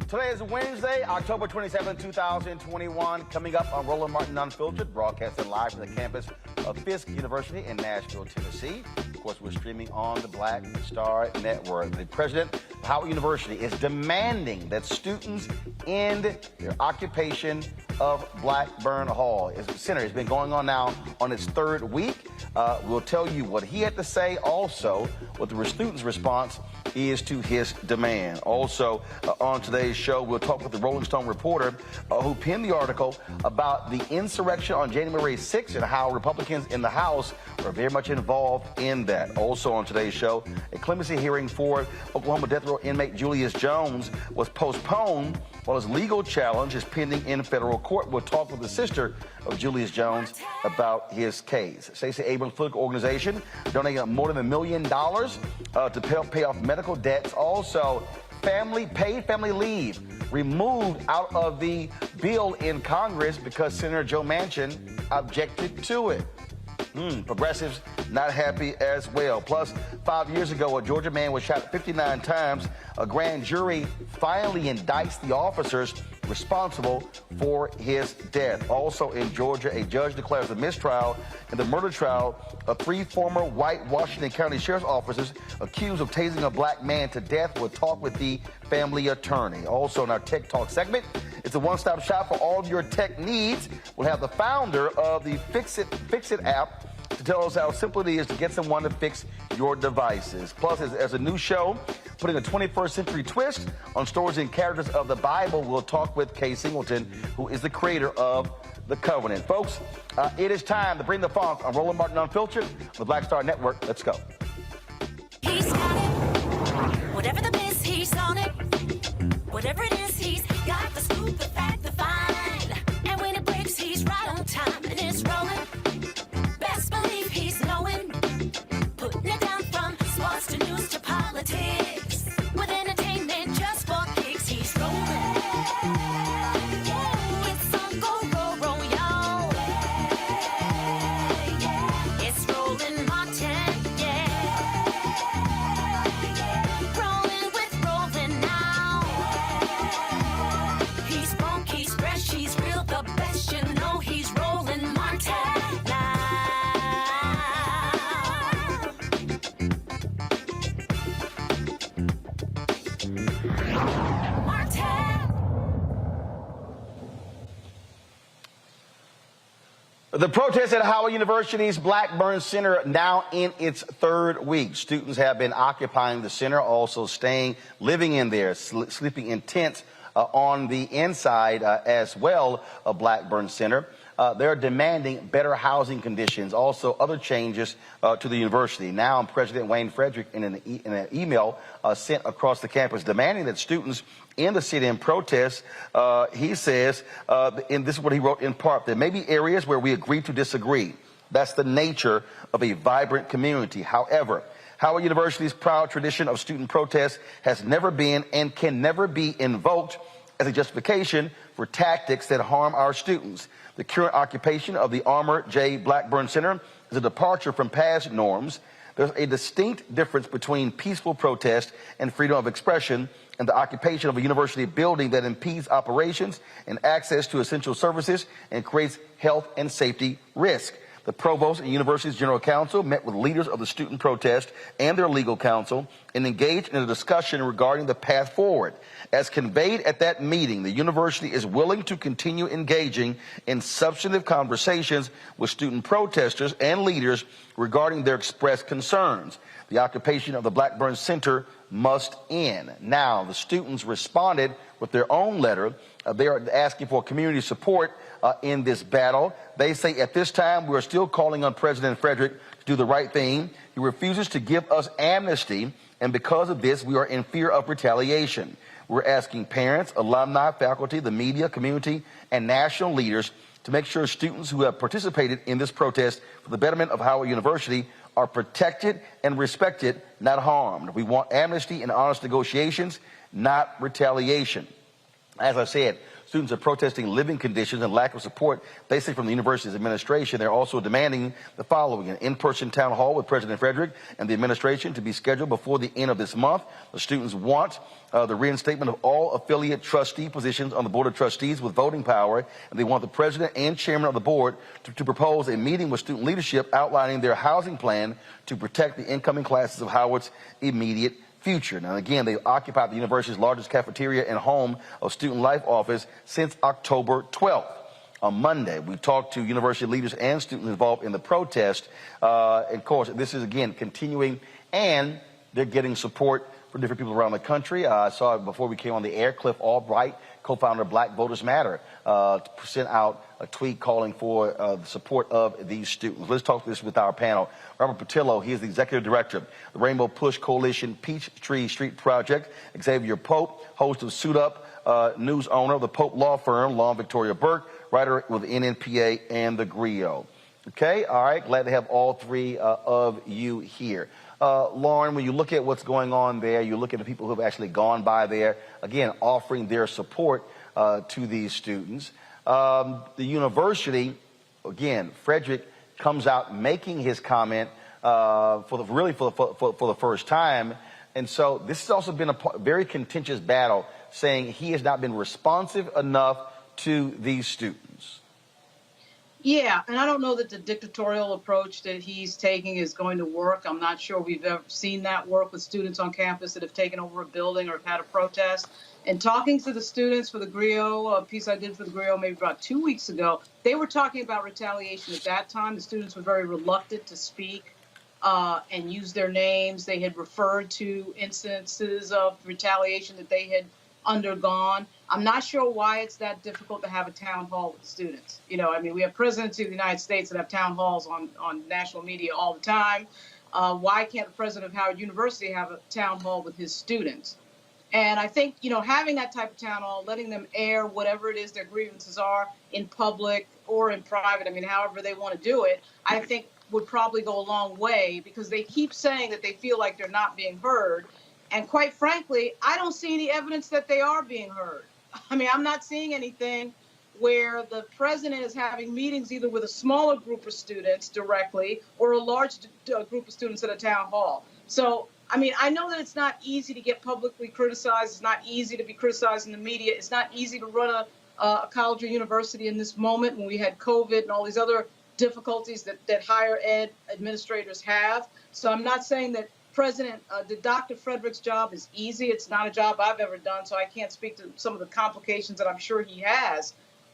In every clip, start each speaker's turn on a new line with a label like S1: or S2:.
S1: Today is Wednesday, October 27, 2021. Coming up on Roland Martin Unfiltered, broadcasting live from the campus of Fisk University in Nashville, Tennessee. Of course, we're streaming on the Black Star Network. The president of Howard University is demanding that students end their occupation of Blackburn Hall. His center has been going on now on its third week. We'll tell you what he had to say, also what the students' response is to his demand. Also, on today's show, we'll talk with the Rolling Stone reporter who penned the article about the insurrection on January 6th and how Republicans in the House were very much involved in that. Also on today's show, a clemency hearing for Oklahoma death row inmate Julius Jones was postponed while his legal challenge is pending in federal court. We'll talk with the sister of Julius Jones about his case. Stacey Abrams' political organization donating more than $1 million to help pay off medical debts. Also, paid family leave removed out of the bill in Congress because Senator Joe Manchin objected to it. Progressives not happy as well. Plus, 5 years ago, a Georgia man was shot 59 times. A grand jury finally indicts the officers responsible for his death. Also in Georgia, a judge declares a mistrial in the murder trial of 3 former white Washington County sheriff's officers accused of tasing a black man to death. We'll talk with the family attorney. Also in our Tech Talk segment, it's a one-stop shop for all of your tech needs. We'll have the founder of the Fix It app to tell us how simple it is to get someone to fix your devices. Plus, as a new show, putting a 21st century twist on stories and characters of the Bible, we'll talk with Kay Singleton, who is the creator of The Covenant. Folks, it is time to bring the funk on Roland Martin Unfiltered on the Black Star Network. Let's go.
S2: He's got it. Whatever the biz, he's on it. Whatever it is, he's got the scoop, the fact, the fine. And when it breaks, he's right on time and it's rolling. Best believe he's knowing. Putting it down from sports to news to politics. With entertainment just for kicks, he's rolling. It's on go, y'all. It's Roland Martin, Rolling with Roland now. He's funk, he's fresh, he's real, the best, you know he's Roland Martin now.
S1: The protest at Howard University's Blackburn Center now in its third week. Students have been occupying the center, also living in there, sleeping in tents on the inside as well of Blackburn Center. They're demanding better housing conditions, also other changes to the university. Now, President Wayne Frederick, in an email sent across the campus demanding that students in the sit-in protest, he says, and this is what he wrote in part, there may be areas where we agree to disagree. That's the nature of a vibrant community. However, Howard University's proud tradition of student protest has never been and can never be invoked as a justification for tactics that harm our students. The current occupation of the Armour J. Blackburn Center is a departure from past norms. There's a distinct difference between peaceful protest and freedom of expression and the occupation of a university building that impedes operations and access to essential services and creates health and safety risk. The provost and university's general counsel met with leaders of the student protest and their legal counsel and engaged in a discussion regarding the path forward. As conveyed at that meeting, the university is willing to continue engaging in substantive conversations with student protesters and leaders regarding their expressed concerns. The occupation of the Blackburn Center must end. Now, the students responded with their own letter. They are asking for community support in this battle. They say, at this time, we are still calling on President Frederick to do the right thing. He refuses to give us amnesty, and because of this, we are in fear of retaliation. We're asking parents, alumni, faculty, the media, community, and national leaders to make sure students who have participated in this protest for the betterment of Howard University are protected and respected, not harmed. We want amnesty and honest negotiations, not retaliation. As I said, students are protesting living conditions and lack of support, basically from the university's administration. They're also demanding the following: an in-person town hall with President Frederick and the administration to be scheduled before the end of this month. The students want the reinstatement of all affiliate trustee positions on the Board of Trustees with voting power, and they want the president and chairman of the board to propose a meeting with student leadership outlining their housing plan to protect the incoming classes of Howard's immediate future. Now, again, they occupied the university's largest cafeteria and home of Student Life office since October 12th. On Monday, we talked to university leaders and students involved in the protest. And of course, this is, again, continuing, and they're getting support from different people around the country. I saw it before we came on the air. Cliff Albright, co-founder of Black Voters Matter, sent out a tweet calling for the support of these students. Let's talk this with our panel. Robert Patillo, he is the executive director of the Rainbow Push Coalition Peachtree Street Project. Xavier Pope, host of Suit Up, news owner of the Pope Law Firm, Law and Victoria Burke, writer with NNPA and The Griot. Okay, all right, glad to have all three of you here. Lauren, when you look at what's going on there, you look at the people who have actually gone by there, again, offering their support to these students. The university, again, Frederick comes out making his comment for the first time. And so this has also been a very contentious battle, saying he has not been responsive enough to these students.
S3: Yeah, and I don't know that the dictatorial approach that he's taking is going to work. I'm not sure we've ever seen that work with students on campus that have taken over a building or have had a protest. And talking to the students for the Griot, a piece I did for the Griot maybe about 2 weeks ago, they were talking about retaliation at that time. The students were very reluctant to speak and use their names. They had referred to instances of retaliation that they had undergone. I'm not sure why it's that difficult to have a town hall with students. You know, I mean, we have presidents of the United States that have town halls on national media all the time. Why can't the president of Howard University have a town hall with his students? And I think, you know, having that type of town hall, letting them air whatever it is their grievances are in public or in private, I mean, however they want to do it, I think would probably go a long way, because they keep saying that they feel like they're not being heard. And quite frankly, I don't see any evidence that they are being heard. I mean, I'm not seeing anything where the president is having meetings either with a smaller group of students directly or a large group of students at a town hall. So, I mean, I know that it's not easy to get publicly criticized. It's not easy to be criticized in the media. It's not easy to run a college or university in this moment when we had COVID and all these other difficulties that higher ed administrators have. So I'm not saying that Dr. Frederick's job is easy. It's not a job I've ever done, so I can't speak to some of the complications that I'm sure he has.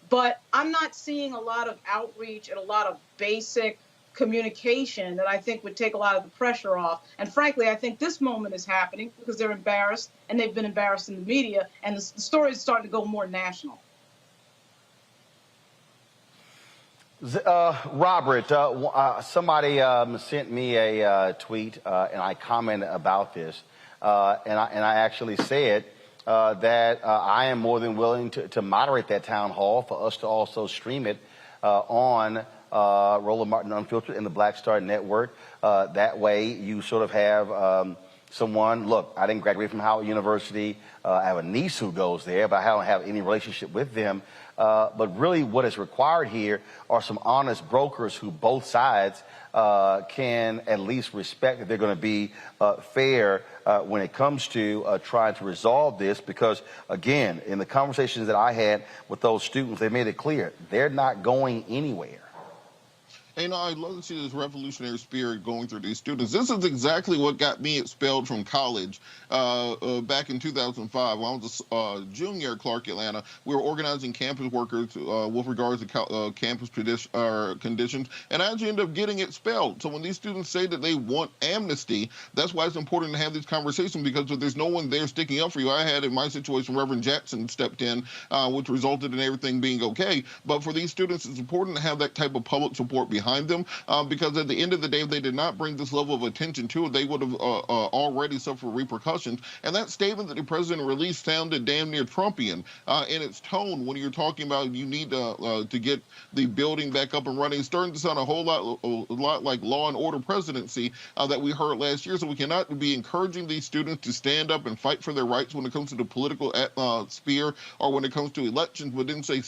S3: But I'm not seeing a lot of outreach and a lot of basic communication that I think would take a lot of the pressure off. And frankly, I think this moment is happening because they're embarrassed, and they've been embarrassed in the media, and the story is starting to go more national.
S1: Robert, somebody sent me a tweet, and I commented about this, and I actually said that I am more than willing to moderate that town hall for us to also stream it on Roland Martin Unfiltered and the Black Star Network. That way you sort of have someone, look, I didn't graduate from Howard University. I have a niece who goes there, but I don't have any relationship with them. But really what is required here are some honest brokers who both sides can at least respect that they're going to be fair when it comes to trying to resolve this. Because, again, in the conversations that I had with those students, they made it clear they're not going anywhere.
S4: And I love to see this revolutionary spirit going through these students. This is exactly what got me expelled from college back in 2005. When I was a junior at Clark Atlanta, we were organizing campus workers with regards to campus conditions, and I actually ended up getting expelled. So when these students say that they want amnesty, that's why it's important to have this conversation, because if there's no one there sticking up for you, I had in my situation, Reverend Jackson stepped in, which resulted in everything being okay. But for these students, it's important to have that type of public support behind behind them, because at the end of the day, if they did not bring this level of attention to it, they would have already suffered repercussions. And that statement that the president released sounded damn near Trumpian in its tone when you're talking about you need to get the building back up and running. It's starting to sound a lot like Law and Order presidency that we heard last year. So we cannot be encouraging these students to stand up and fight for their rights when it comes to the political sphere or when it comes to elections, but then say,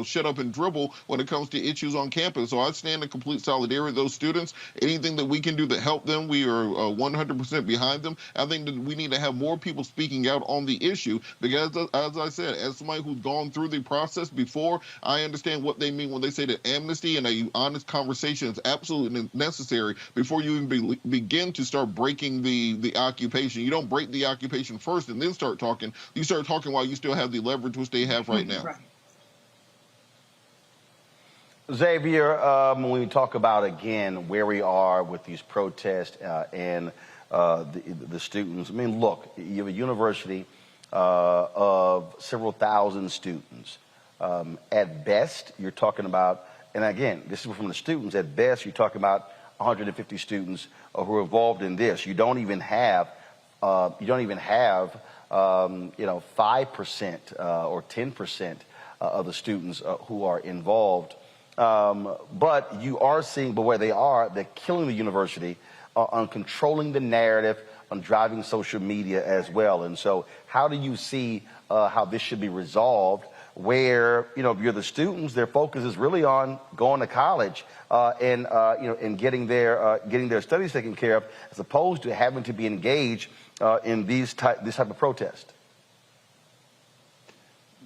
S4: shut up and dribble when it comes to issues on campus. So I stand in complete solidarity with those students. Anything that we can do to help them, we are 100% behind them. I think that we need to have more people speaking out on the issue because, as I said, as somebody who's gone through the process before, I understand what they mean when they say that amnesty and a honest conversation is absolutely necessary before you even begin to start breaking the occupation. You don't break the occupation first and then start talking. You start talking while you still have the leverage which they have right now.
S3: Right.
S1: Xavier, when we talk about, again, where we are with these protests and the students, I mean, look, you have a university of several thousand students. At best, you're talking about, and again, this is from the students, at best, you're talking about 150 students who are involved in this. You don't even have 5% or 10% of the students who are involved. But you are seeing, but where they are, they're killing the university on controlling the narrative, on driving social media as well. And so how do you see how this should be resolved where, if you're the students, their focus is really on going to college and getting their studies taken care of, as opposed to having to be engaged in this type of protest?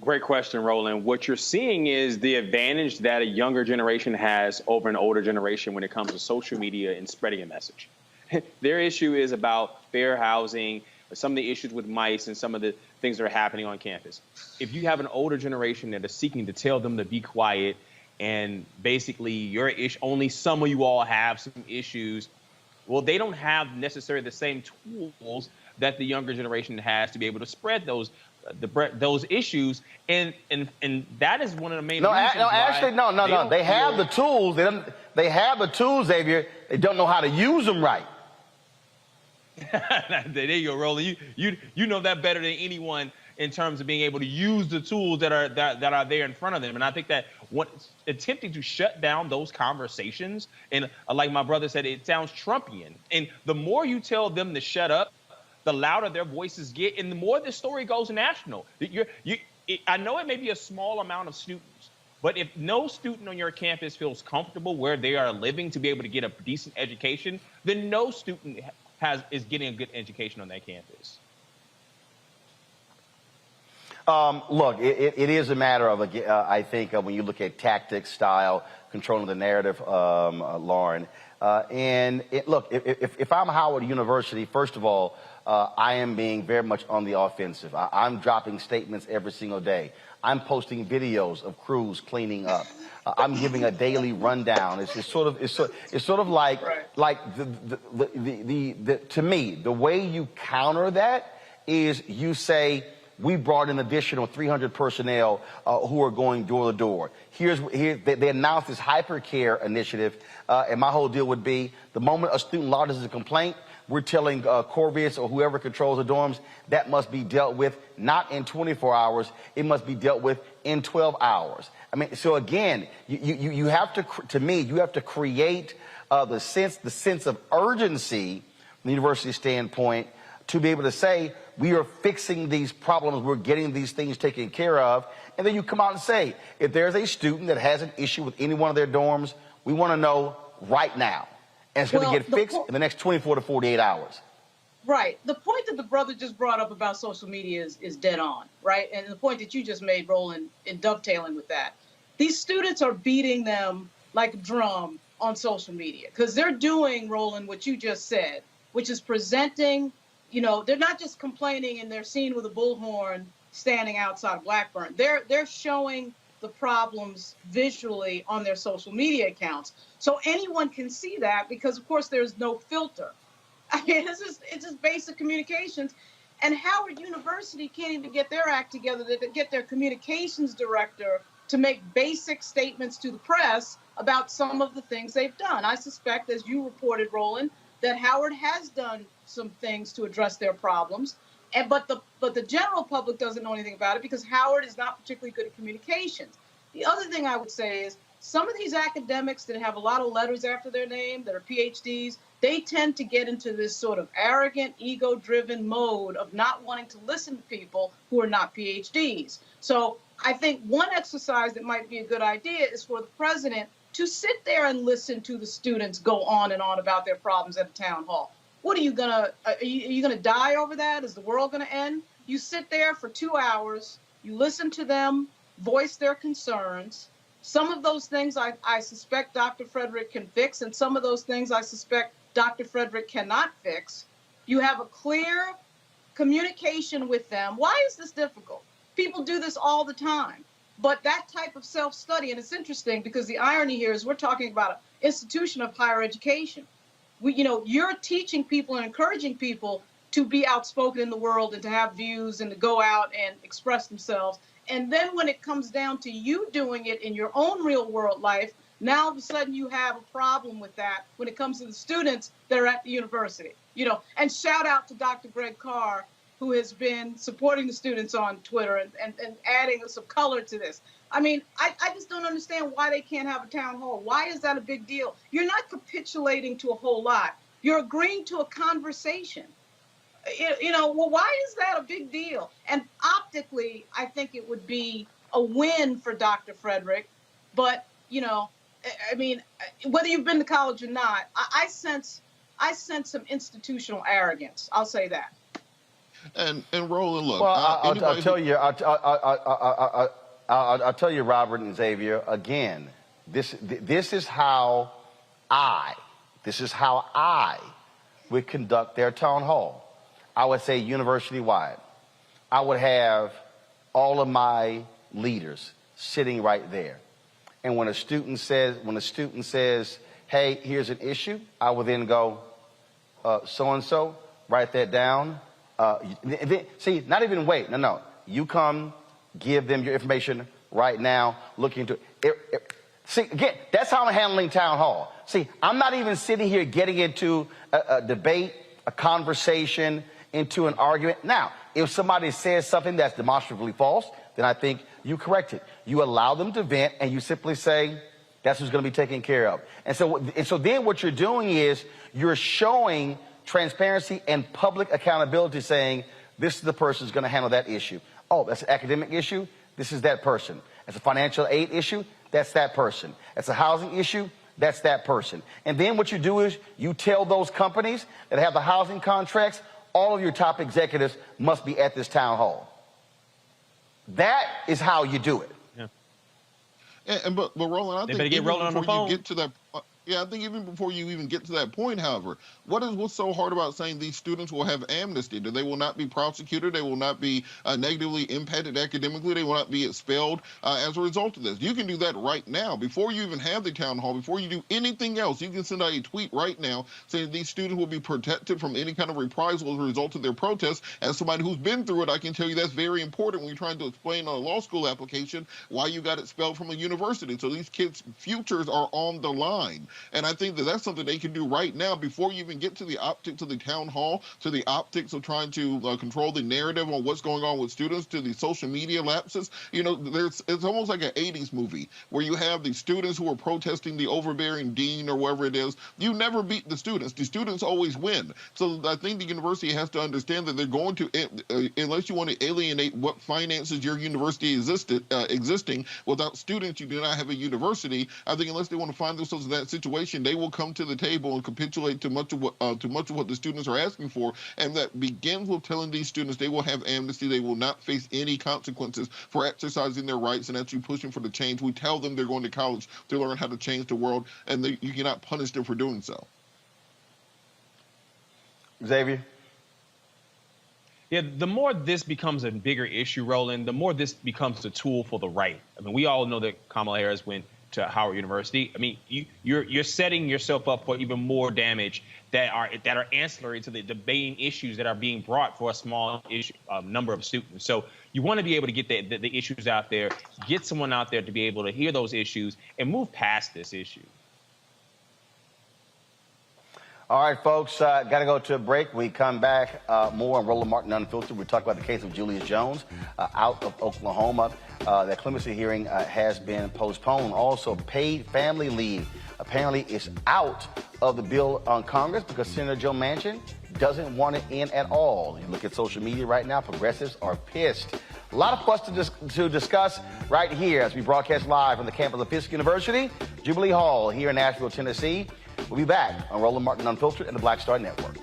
S5: Great question, Roland. What you're seeing is the advantage that a younger generation has over an older generation when it comes to social media and spreading a message. Their issue is about fair housing, some of the issues with mice and some of the things that are happening on campus. If you have an older generation that is seeking to tell them to be quiet and basically only some of you all have some issues, well, they don't have necessarily the same tools that the younger generation has to be able to spread those issues, and that is one of the main reasons why
S1: They have the tools. They have the tools, Xavier. They don't know how to use them right.
S5: There you go, Roland. You know that better than anyone in terms of being able to use the tools that are there in front of them. And I think that attempting to shut down those conversations, and like my brother said, it sounds Trumpian. And the more you tell them to shut up, the louder their voices get, and the more this story goes national. I know it may be a small amount of students, but if no student on your campus feels comfortable where they are living to be able to get a decent education, then no student is getting a good education on that campus.
S1: Look, it is a matter of, I think, when you look at tactics, style, controlling the narrative, Lauren. Look, if I'm Howard University, first of all, I am being very much on the offensive. I'm dropping statements every single day. I'm posting videos of crews cleaning up. I'm giving a daily rundown. It's sort of like to me, the way you counter that is you say, we brought in additional 300 personnel who are going door to door. They announced this hypercare initiative, and my whole deal would be the moment a student lodges a complaint, we're telling Corvius or whoever controls the dorms that must be dealt with not in 24 hours. It must be dealt with in 12 hours. I mean, so again, you have to me, you have to create the sense of urgency from the university standpoint to be able to say, we are fixing these problems, we're getting these things taken care of. And then you come out and say, if there's a student that has an issue with any one of their dorms, we want to know right now. And it's going to get fixed in the next 24 to 48 hours.
S3: Right. The point that the brother just brought up about social media is dead on, right? And the point that you just made, Roland, in dovetailing with that. These students are beating them like a drum on social media because they're doing, Roland, what you just said, which is presenting, they're not just complaining and they're seen with a bullhorn standing outside of Blackburn. They're showing the problems visually on their social media accounts. So anyone can see that because, of course, there's no filter. I mean, it's just basic communications. And Howard University can't even get their act together to get their communications director to make basic statements to the press about some of the things they've done. I suspect, as you reported, Roland, that Howard has done some things to address their problems, but the general public doesn't know anything about it because Howard is not particularly good at communications. The other thing I would say is some of these academics that have a lot of letters after their name, that are PhDs, they tend to get into this sort of arrogant, ego-driven mode of not wanting to listen to people who are not PhDs. So I think one exercise that might be a good idea is for the president to sit there and listen to the students go on and on about their problems at a town hall. What are you gonna die over that? Is the world gonna end? You sit there for 2 hours, you listen to them voice their concerns. Some of those things I suspect Dr. Frederick can fix, and some of those things I suspect Dr. Frederick cannot fix. You have a clear communication with them. Why is this difficult? People do this all the time. But that type of self-study, and it's interesting because the irony here is we're talking about an institution of higher education. You're teaching people and encouraging people to be outspoken in the world and to have views and to go out and express themselves. And then when it comes down to you doing it in your own real world life, now all of a sudden you have a problem with that when it comes to the students that are at the university. And shout out to Dr. Greg Carr, who has been supporting the students on Twitter and adding some color to this. I mean, I just don't understand why they can't have a town hall. Why is that a big deal? You're not capitulating to a whole lot. You're agreeing to a conversation. Well, why is that a big deal? And optically, I think it would be a win for Dr. Frederick. But, I mean, whether you've been to college or not, I sense some institutional arrogance. I'll say that.
S4: And Roland, look.
S1: Well, I'll tell you, Robert and Xavier. Again, this is how I would conduct their town hall. I would say university-wide. I would have all of my leaders sitting right there. And when a student says, hey, here's an issue, I would then go, so-and-so, write that down. See, not even wait. No. You come, give them your information right now, look into it. See, again, that's how I'm handling town hall. See, I'm not even sitting here getting into a debate, a conversation, into an argument. Now, if somebody says something that's demonstrably false, then I think you correct it. You allow them to vent, and you simply say, that's who's going to be taken care of. And so then what you're doing is you're showing transparency and public accountability, saying, this is the person who's going to handle that issue. Oh, that's an academic issue? This is that person. It's a financial aid issue? That's that person. It's a housing issue? That's that person. And then what you do is you tell those companies that have the housing contracts, all of your top executives must be at this town hall. That is how you do it.
S4: Yeah. But Roland, I think
S5: get Roland on the phone.
S4: You get to that. Yeah, I think even before you even get to that point, however, what's so hard about saying these students will have amnesty? That they will not be prosecuted, they will not be negatively impacted academically, they will not be expelled as a result of this. You can do that right now. Before you even have the town hall, before you do anything else, you can send out a tweet right now saying these students will be protected from any kind of reprisal as a result of their protests. As somebody who's been through it, I can tell you that's very important when you're trying to explain on a law school application why you got expelled from a university. So these kids' futures are on the line. And I think that that's something they can do right now before you even get to the optics of the town hall, to the optics of trying to control the narrative on what's going on with students, to the social media lapses. It's almost like an 80s movie where you have the students who are protesting the overbearing dean or whatever it is. You never beat the students. The students always win. So I think the university has to understand that they're going to, unless you want to alienate what finances your university existing, without students, you do not have a university. I think unless they want to find themselves in that situation, they will come to the table and capitulate to much of what the students are asking for, and that begins with telling these students they will have amnesty, they will not face any consequences for exercising their rights and actually pushing for the change. We tell them they're going to college to learn how to change the world, and you cannot punish them for doing so.
S1: Xavier?
S5: Yeah, the more this becomes a bigger issue, Roland, the more this becomes a tool for the right. I mean, we all know that Kamala Harris went to Howard University. I mean, you're setting yourself up for even more damage that are ancillary to the debating issues that are being brought for a small number of students. So You want to be able to get the issues out there, get someone out there to be able to hear those issues and move past this issue.
S1: All right, folks, got to go to a break. We come back, more on Roland Martin Unfiltered. We talk about the case of Julius Jones out of Oklahoma. That clemency hearing has been postponed. Also, paid family leave apparently is out of the bill on Congress because Senator Joe Manchin doesn't want it in at all. You look at social media right now, progressives are pissed. A lot of questions to discuss right here as we broadcast live from the campus of Fisk University, Jubilee Hall here in Nashville, Tennessee. We'll be back on Roland Martin Unfiltered and the Black Star Network.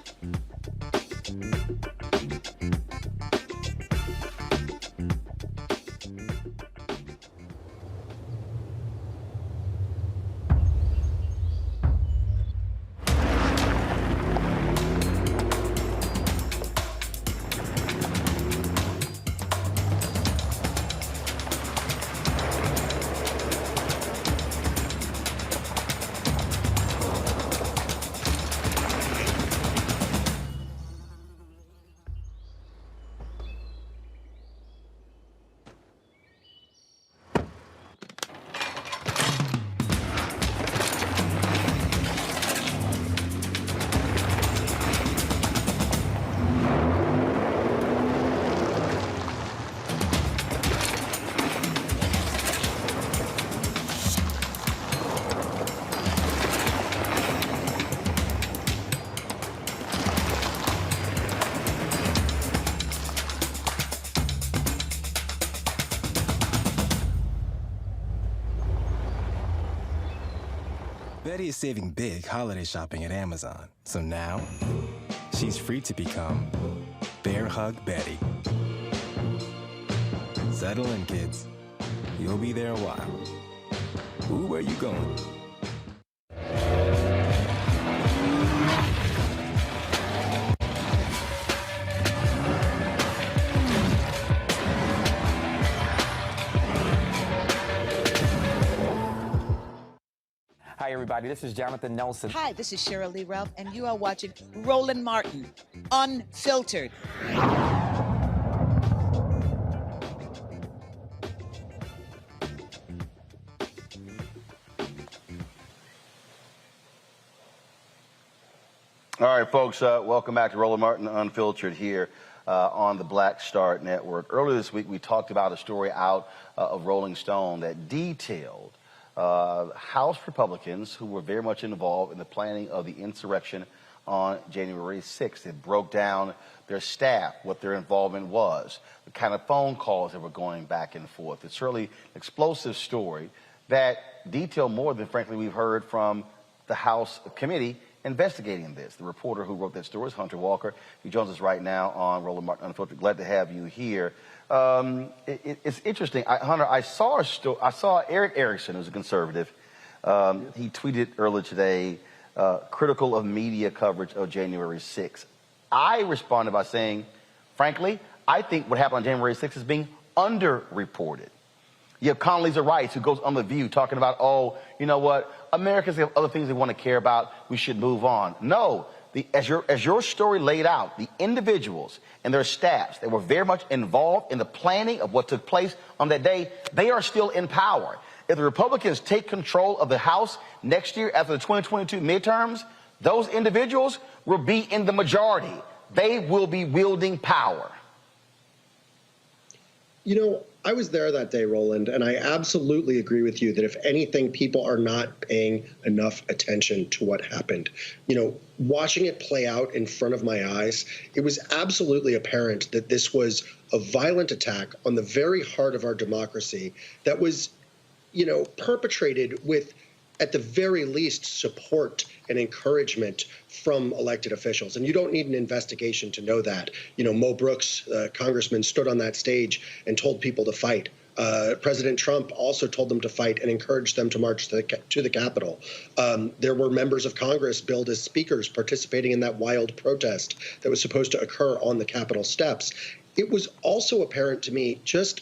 S6: Betty is saving big holiday shopping at Amazon. So now, she's free to become Bear Hug Betty. Settle in, kids. You'll be there a while. Ooh, where you going?
S7: Hi, everybody. This is Jonathan Nelson.
S8: Hi, this is Cheryl Lee Ralph, and you are watching Roland Martin Unfiltered.
S1: All right, folks, welcome back to Roland Martin Unfiltered here on the Black Star Network. Earlier this week, we talked about a story out of Rolling Stone that detailed House Republicans who were very much involved in the planning of the insurrection on January 6th. It broke down their staff, what their involvement was, the kind of phone calls that were going back and forth. It's certainly an explosive story that detailed more than, frankly, we've heard from the House committee investigating this. The reporter who wrote that story is Hunter Walker. He joins us right now on Roland Martin Unfiltered. Glad to have you here. It's interesting, Hunter. I saw Eric Erickson, who's a conservative. He tweeted earlier today, critical of media coverage of January 6th. I responded by saying, frankly, I think what happened on January 6th is being underreported. You have Condoleezza Rice, who goes on The View talking about, oh, you know what, Americans have other things they want to care about. We should move on. No, as your story laid out, the individuals and their staffs that were very much involved in the planning of what took place on that day, they are still in power. If the Republicans take control of the House next year after the 2022 midterms, those individuals will be in the majority. They will be wielding power.
S9: You know, I was there that day, Roland, and I absolutely agree with you that if anything, people are not paying enough attention to what happened. You know, watching it play out in front of my eyes, it was absolutely apparent that this was a violent attack on the very heart of our democracy that was, you know, perpetrated with, at the very least, support and encouragement from elected officials. And you don't need an investigation to know that. You know, Mo Brooks, congressman, stood on that stage and told people to fight. President Trump also told them to fight and encouraged them to march to the Capitol. There were members of Congress billed as speakers participating in that wild protest that was supposed to occur on the Capitol steps. It was also apparent to me just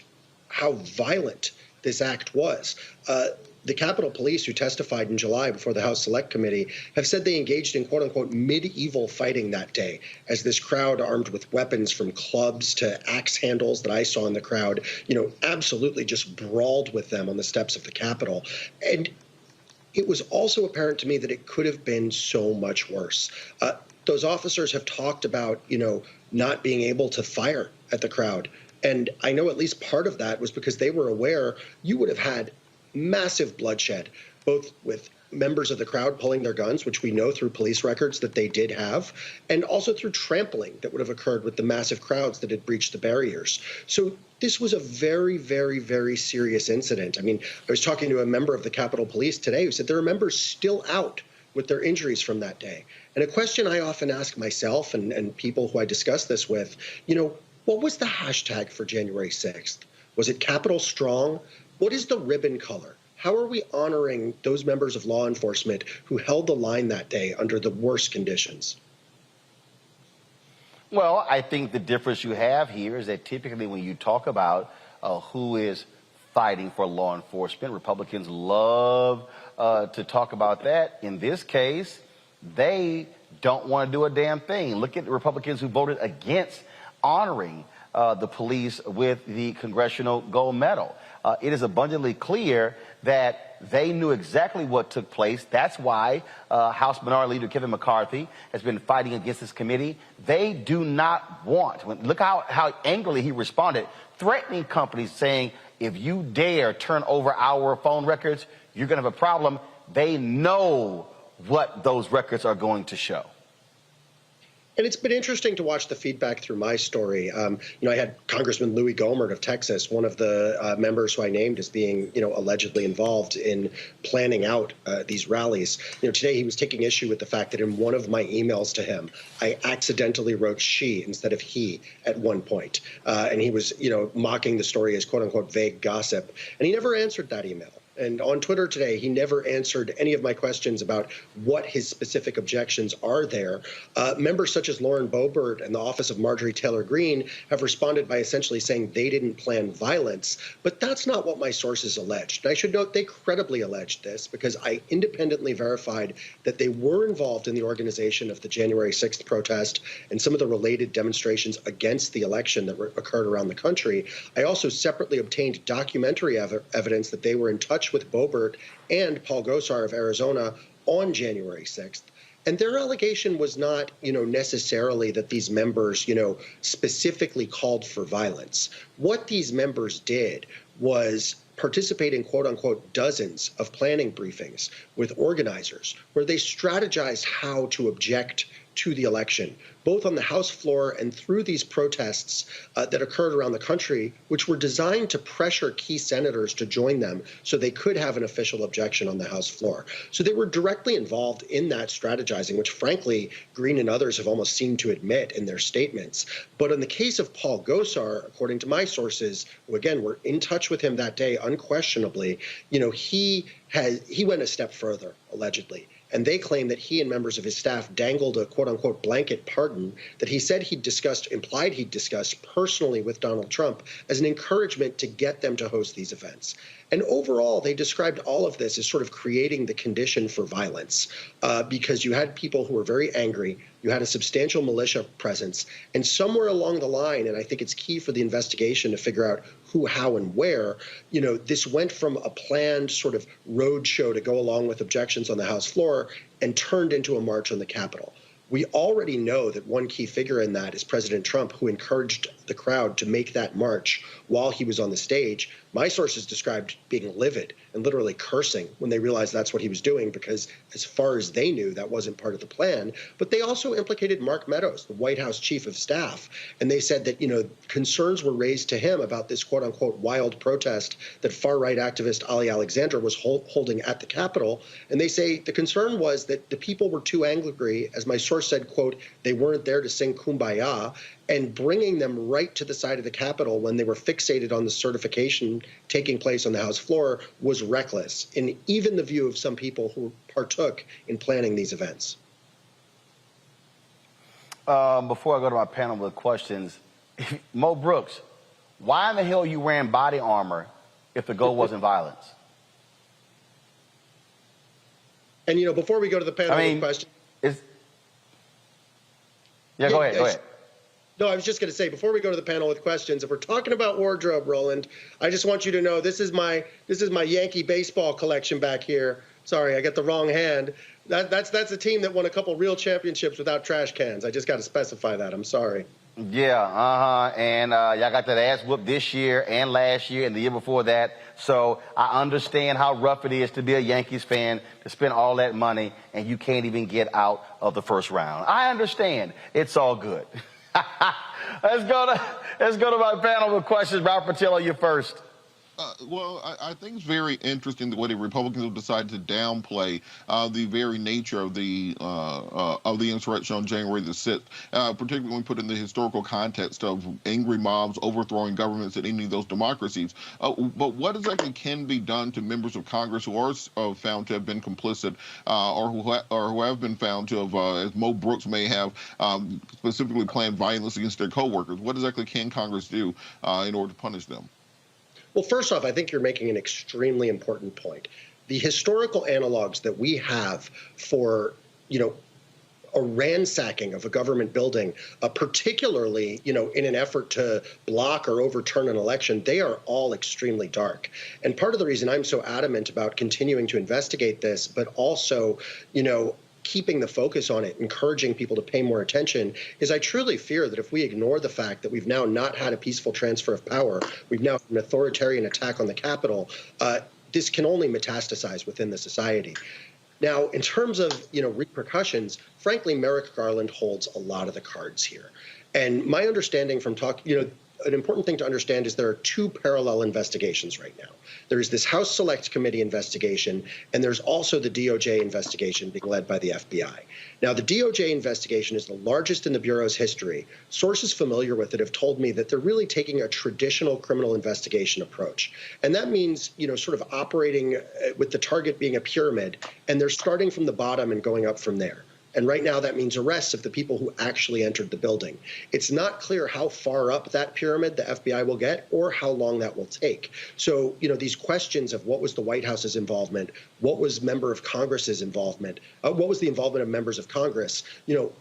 S9: how violent this act was. the Capitol Police, who testified in July before the House Select Committee, have said they engaged in quote-unquote medieval fighting that day, as this crowd armed with weapons from clubs to axe handles that I saw in the crowd, absolutely just brawled with them on the steps of the Capitol. And it was also apparent to me that it could have been so much worse. Those officers have talked about, not being able to fire at the crowd. And I know at least part of that was because they were aware you would have had massive bloodshed, both with members of the crowd pulling their guns, which we know through police records that they did have, and also through trampling that would have occurred with the massive crowds that had breached the barriers. So this was a very, very, very serious incident. I mean, I was talking to a member of the Capitol Police today who said there are members still out with their injuries from that day. And a question I often ask myself and people who I discuss this with, what was the hashtag for January 6th? Was it Capitol Strong? What is the ribbon color? How are we honoring those members of law enforcement who held the line that day under the worst conditions?
S1: Well, I think the difference you have here is that typically when you talk about who is fighting for law enforcement, Republicans love to talk about that. In this case, they don't want to do a damn thing. Look at the Republicans who voted against honoring the police with the Congressional Gold Medal. It is abundantly clear that they knew exactly what took place. That's why House Minority Leader Kevin McCarthy has been fighting against this committee. They do not want, look how angrily he responded, threatening companies, saying, if you dare turn over our phone records, you're going to have a problem. They know what those records are going to show.
S9: And it's been interesting to watch the feedback through my story. I had Congressman Louis Gohmert of Texas, one of the members who I named as being, allegedly involved in planning out these rallies. Today he was taking issue with the fact that in one of my emails to him, I accidentally wrote she instead of he at one point. And he was, mocking the story as quote unquote vague gossip. And he never answered that email. And on Twitter today, he never answered any of my questions about what his specific objections are there. Members such as Lauren Boebert and the office of Marjorie Taylor Greene have responded by essentially saying they didn't plan violence. But that's not what my sources alleged. And I should note they credibly alleged this because I independently verified that they were involved in the organization of the January 6th protest and some of the related demonstrations against the election that occurred around the country. I also separately obtained documentary evidence that they were in touch with Boebert and Paul Gosar of Arizona on January 6th. And their allegation was not, necessarily that these members, specifically called for violence. What these members did was participate in quote unquote dozens of planning briefings with organizers where they strategized how to object to the election, both on the House floor and through these protests that occurred around the country, which were designed to pressure key senators to join them so they could have an official objection on the House floor. So they were directly involved in that strategizing, which frankly, Green and others have almost seemed to admit in their statements. But in the case of Paul Gosar, according to my sources, who again were in touch with him that day unquestionably, he went a step further, allegedly. And they claim that he and members of his staff dangled a quote-unquote blanket pardon that he said implied he'd discussed personally with Donald Trump as an encouragement to get them to host these events. And overall, they described all of this as sort of creating the condition for violence because you had people who were very angry. You had a substantial militia presence. And somewhere along the line, and I think it's key for the investigation to figure out who, how, and where, this went from a planned sort of road show to go along with objections on the House floor and turned into a march on the Capitol. We already know that one key figure in that is President Trump, who encouraged the crowd to make that march while he was on the stage. My sources described being livid and literally cursing when they realized that's what he was doing, because as far as they knew, that wasn't part of the plan. But they also implicated Mark Meadows, the White House chief of staff. And they said that, concerns were raised to him about this quote unquote wild protest that far right activist Ali Alexander was holding at the Capitol. And they say the concern was that the people were too angry, as my source said, quote, they weren't there to sing Kumbaya, and bringing them right to the side of the Capitol when they were fixated on the certification taking place on the House floor was reckless, in even the view of some people who partook in planning these events.
S1: Before I go to my panel with questions, Mo Brooks, why in the hell are you wearing body armor if the goal wasn't violence?
S9: And, before we go to the panel with questions.
S1: Go ahead.
S9: No, I was just going to say, before we go to the panel with questions, if we're talking about wardrobe, Roland, I just want you to know this is my Yankee baseball collection back here. Sorry, I got the wrong hand. That's a team that won a couple real championships without trash cans. I just got to specify that. I'm sorry.
S1: Yeah, and y'all got that ass whooped this year and last year and the year before that. So I understand how rough it is to be a Yankees fan, to spend all that money, and you can't even get out of the first round. I understand. It's all good. Let's go to my panel with questions. Ralph Patillo, you first.
S4: Well, I think it's very interesting the way the Republicans have decided to downplay the very nature of the insurrection on January the 6th, particularly when put in the historical context of angry mobs overthrowing governments in any of those democracies. But what exactly can be done to members of Congress who are found to have been complicit or who have been found to have, as Mo Brooks may have, specifically planned violence against their coworkers? What exactly can Congress do in order to punish them?
S9: Well, first off, I think you're making an extremely important point. The historical analogs that we have for, a ransacking of a government building, particularly, in an effort to block or overturn an election, they are all extremely dark. And part of the reason I'm so adamant about continuing to investigate this, but also, keeping the focus on it, encouraging people to pay more attention, is I truly fear that if we ignore the fact that we've now not had a peaceful transfer of power, we've now had an authoritarian attack on the Capitol, this can only metastasize within the society. Now, in terms of, repercussions, frankly, Merrick Garland holds a lot of the cards here. And my understanding from talking, an important thing to understand is there are two parallel investigations right now. There is this House Select Committee investigation, and there's also the DOJ investigation being led by the FBI. Now, the DOJ investigation is the largest in the Bureau's history. Sources familiar with it have told me that they're really taking a traditional criminal investigation approach. And that means, sort of operating with the target being a pyramid, and they're starting from the bottom and going up from there. And right now, that means arrests of the people who actually entered the building. It's not clear how far up that pyramid the FBI will get or how long that will take. So, these questions of what was the White House's involvement, what was member of Congress's involvement, what was the involvement of members of Congress,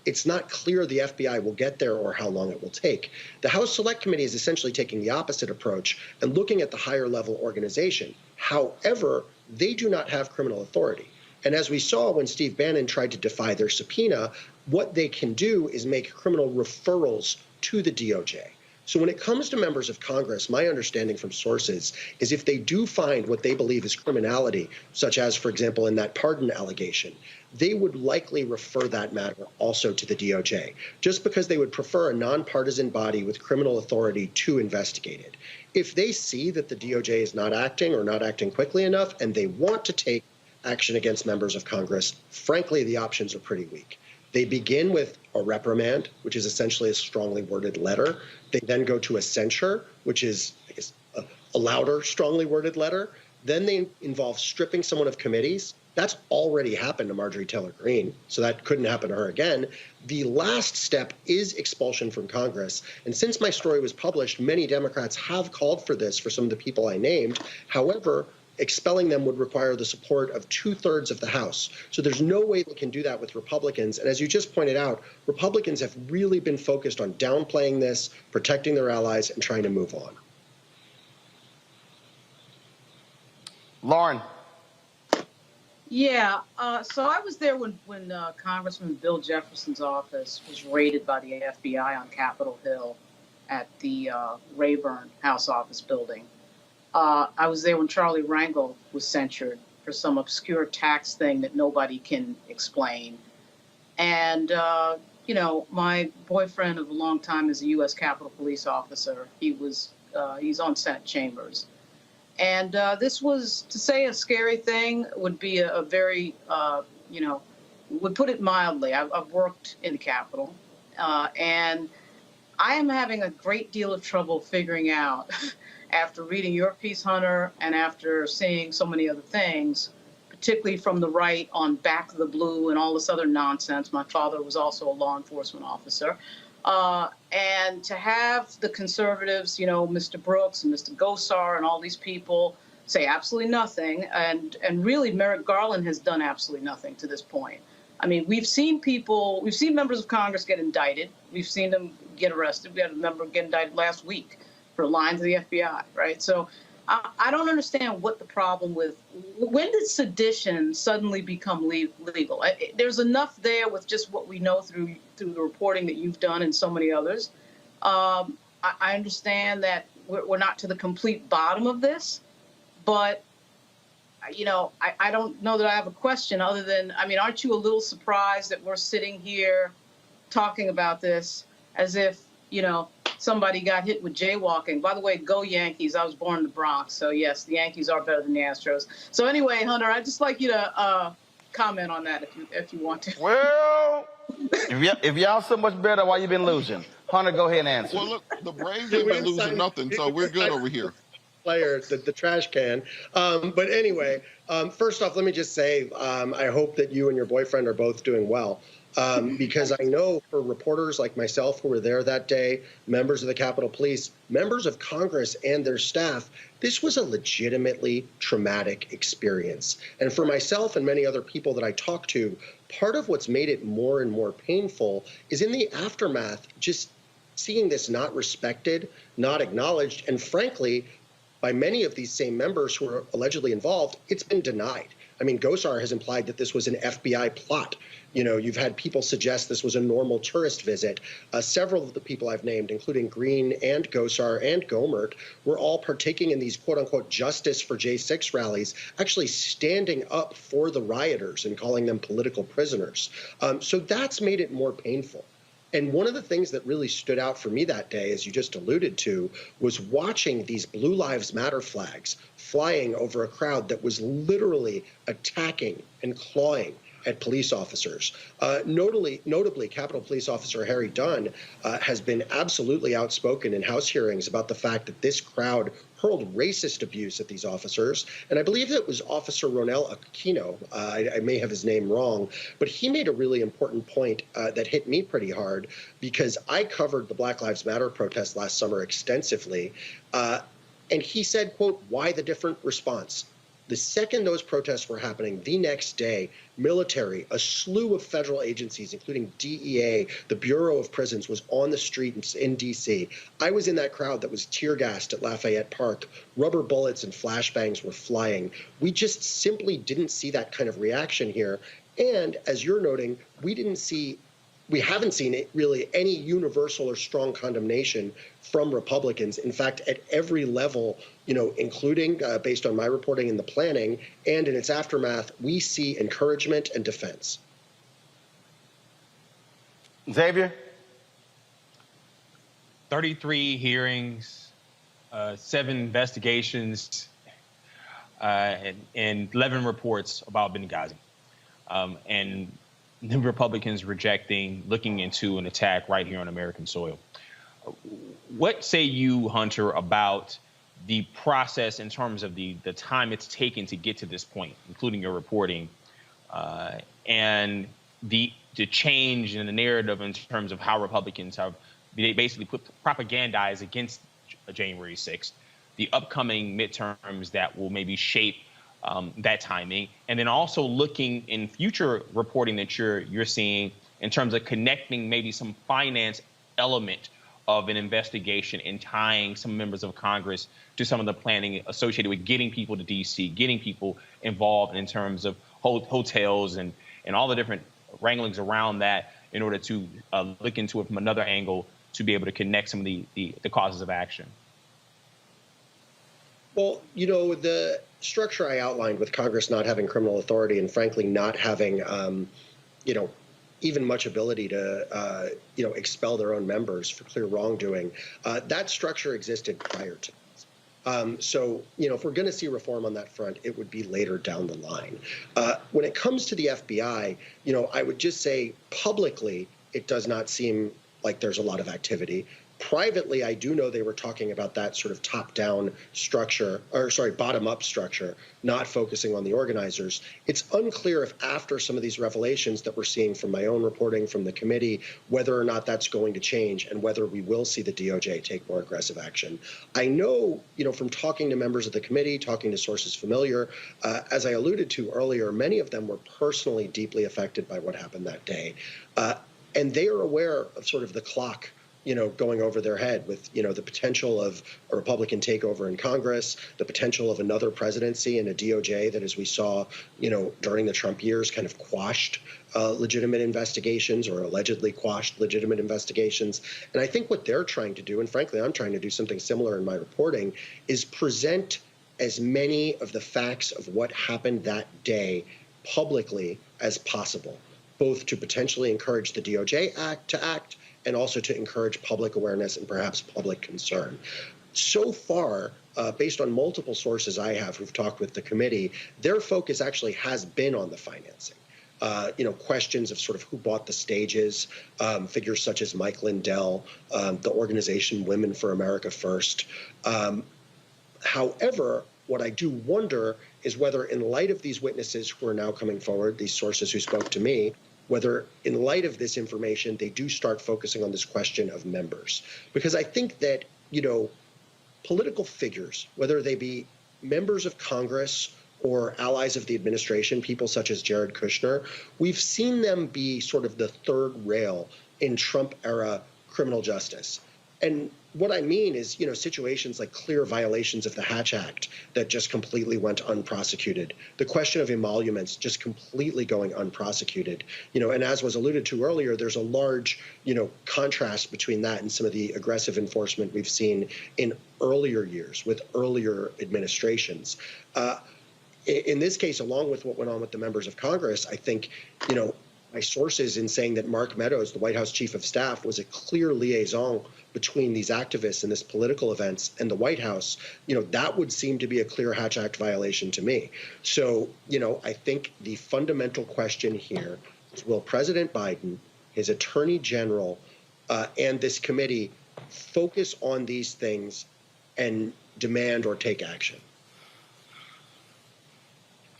S9: it's not clear the FBI will get there or how long it will take. The House Select Committee is essentially taking the opposite approach and looking at the higher level organization. However, they do not have criminal authority. And as we saw when Steve Bannon tried to defy their subpoena, what they can do is make criminal referrals to the DOJ. So when it comes to members of Congress, my understanding from sources is if they do find what they believe is criminality, such as, for example, in that pardon allegation, they would likely refer that matter also to the DOJ, just because they would prefer a nonpartisan body with criminal authority to investigate it. If they see that the DOJ is not acting or not acting quickly enough and they want to take action against members of Congress, frankly, the options are pretty weak. They begin with a reprimand, which is essentially a strongly worded letter. They then go to a censure, which is, I guess, a louder, strongly worded letter. Then they involve stripping someone of committees. That's already happened to Marjorie Taylor Greene, so that couldn't happen to her again. The last step is expulsion from Congress. And since my story was published, many Democrats have called for this for some of the people I named. However, expelling them would require the support of 2/3 of the House. So there's no way they can do that with Republicans. And as you just pointed out, Republicans have really been focused on downplaying this, protecting their allies, and trying to move on.
S1: Lauren.
S3: Yeah, so I was there when Congressman Bill Jefferson's office was raided by the FBI on Capitol Hill at the Rayburn House Office building. I was there when Charlie Rangel was censured for some obscure tax thing that nobody can explain. And, my boyfriend of a long time is a U.S. Capitol Police officer. He's on Senate chambers. And this was, to say a scary thing would be a very, would put it mildly. I've worked in the Capitol, and I am having a great deal of trouble figuring out after reading your piece, Hunter, and after seeing so many other things, particularly from the right on Back of the Blue and all this other nonsense. My father was also a law enforcement officer. And to have the conservatives, Mr. Brooks and Mr. Gosar and all these people say absolutely nothing, and really Merrick Garland has done absolutely nothing to this point. I mean, we've seen members of Congress get indicted. We've seen them get arrested. We had a member get indicted last week for lying to the FBI, right? So I don't understand what the problem with, when did sedition suddenly become legal? There's enough there with just what we know through the reporting that you've done and so many others. I understand that we're not to the complete bottom of this, but I don't know that I have a question other than, I mean, aren't you a little surprised that we're sitting here talking about this as if, somebody got hit with jaywalking? By the way, go Yankees. I was born in the Bronx. So, yes, the Yankees are better than the Astros. So, anyway, Hunter, I'd just like you to comment on that if you want to.
S1: Well, if y'all so much better, why you been losing? Hunter, go ahead and answer.
S4: Well, look, the Braves ain't been losing nothing, so we're good over here.
S9: Player, the trash can. But anyway, first off, let me just say, I hope that you and your boyfriend are both doing well. Because I know for reporters like myself who were there that day, members of the Capitol Police, members of Congress and their staff, this was a legitimately traumatic experience. And for myself and many other people that I talked to, part of what's made it more and more painful is in the aftermath, just seeing this not respected, not acknowledged, and frankly, by many of these same members who are allegedly involved, it's been denied. I mean, Gosar has implied that this was an FBI plot. You've had people suggest this was a normal tourist visit. Several of the people I've named, including Green and Gosar and Gomert, were all partaking in these quote-unquote justice for J6 rallies, actually standing up for the rioters and calling them political prisoners. So that's made it more painful. And one of the things that really stood out for me that day, as you just alluded to, was watching these Blue Lives Matter flags flying over a crowd that was literally attacking and clawing at police officers. Notably, Capitol Police Officer Harry Dunn has been absolutely outspoken in House hearings about the fact that this crowd hurled racist abuse at these officers. And I believe it was Officer Ronel Aquino. I may have his name wrong, but he made a really important point that hit me pretty hard because I covered the Black Lives Matter protest last summer extensively. And he said, quote, "Why the different response?" The second those protests were happening, the next day, military, a slew of federal agencies, including DEA, the Bureau of Prisons, was on the street in D.C. I was in that crowd that was tear gassed at Lafayette Park. Rubber bullets and flashbangs were flying. We just simply didn't see that kind of reaction here. And as you're noting, we haven't seen it really any universal or strong condemnation from Republicans. In fact, at every level, including based on my reporting in the planning and in its aftermath, we see encouragement and defense.
S1: Xavier?
S5: 33 hearings, 7 investigations, and 11 reports about Benghazi. And the Republicans looking into an attack right here on American soil. What say you, Hunter, about the process in terms of the time it's taken to get to this point, including your reporting, and the change in the narrative in terms of how Republicans have basically put propagandized against January 6th, the upcoming midterms that will maybe shape that timing, and then also looking in future reporting that you're seeing in terms of connecting maybe some finance element of an investigation and tying some members of Congress to some of the planning associated with getting people to D.C., getting people involved in terms of hotels and all the different wranglings around that in order to look into it from another angle to be able to connect some of the causes of action.
S9: Well, the structure I outlined with Congress not having criminal authority and frankly not having, even much ability to, expel their own members for clear wrongdoing, that structure existed prior to this. So, if we're going to see reform on that front, it would be later down the line. When it comes to the FBI, I would just say publicly, it does not seem like there's a lot of activity. Privately, I do know they were talking about that sort of top-down structure, or sorry, bottom-up structure, not focusing on the organizers. It's unclear if after some of these revelations that we're seeing from my own reporting from the committee, whether or not that's going to change and whether we will see the DOJ take more aggressive action. I know, from talking to members of the committee, talking to sources familiar, as I alluded to earlier, many of them were personally deeply affected by what happened that day. And they are aware of sort of the clock going over their head with, the potential of a Republican takeover in Congress, the potential of another presidency and a DOJ that, as we saw, during the Trump years, kind of quashed legitimate investigations or allegedly quashed legitimate investigations. And I think what they're trying to do, and frankly, I'm trying to do something similar in my reporting, is present as many of the facts of what happened that day publicly as possible, both to potentially encourage the DOJ to act and also to encourage public awareness and perhaps public concern. So far, based on multiple sources I have who've talked with the committee, their focus actually has been on the financing. Questions of sort of who bought the stages, figures such as Mike Lindell, the organization Women for America First. However, what I do wonder is whether, in light of these witnesses who are now coming forward, these sources who spoke to me, whether in light of this information, they do start focusing on this question of members. Because I think that, political figures, whether they be members of Congress or allies of the administration, people such as Jared Kushner, we've seen them be sort of the third rail in Trump-era criminal justice. And what I mean is, situations like clear violations of the Hatch Act that just completely went unprosecuted. The question of emoluments just completely going unprosecuted. And as was alluded to earlier, there's a large, contrast between that and some of the aggressive enforcement we've seen in earlier years with earlier administrations. In this case, along with what went on with the members of Congress, I think, my sources in saying that Mark Meadows, the White House chief of staff, was a clear liaison between these activists and this political events and the White House, that would seem to be a clear Hatch Act violation to me. So, I think the fundamental question here is, will President Biden, his attorney general, and this committee focus on these things and demand or take action?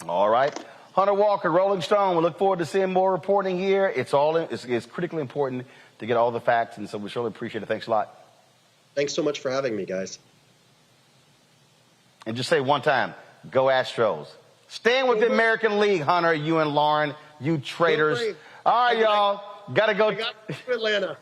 S1: All right. Hunter Walker, Rolling Stone. We look forward to seeing more reporting here. It's critically important to get all the facts, and so we surely appreciate it. Thanks a lot.
S9: Thanks so much for having me, guys.
S1: And just say one time, go Astros. Staying with the American League, Hunter, you and Lauren, you traitors. All right, y'all. Gotta go.
S9: I got to Atlanta.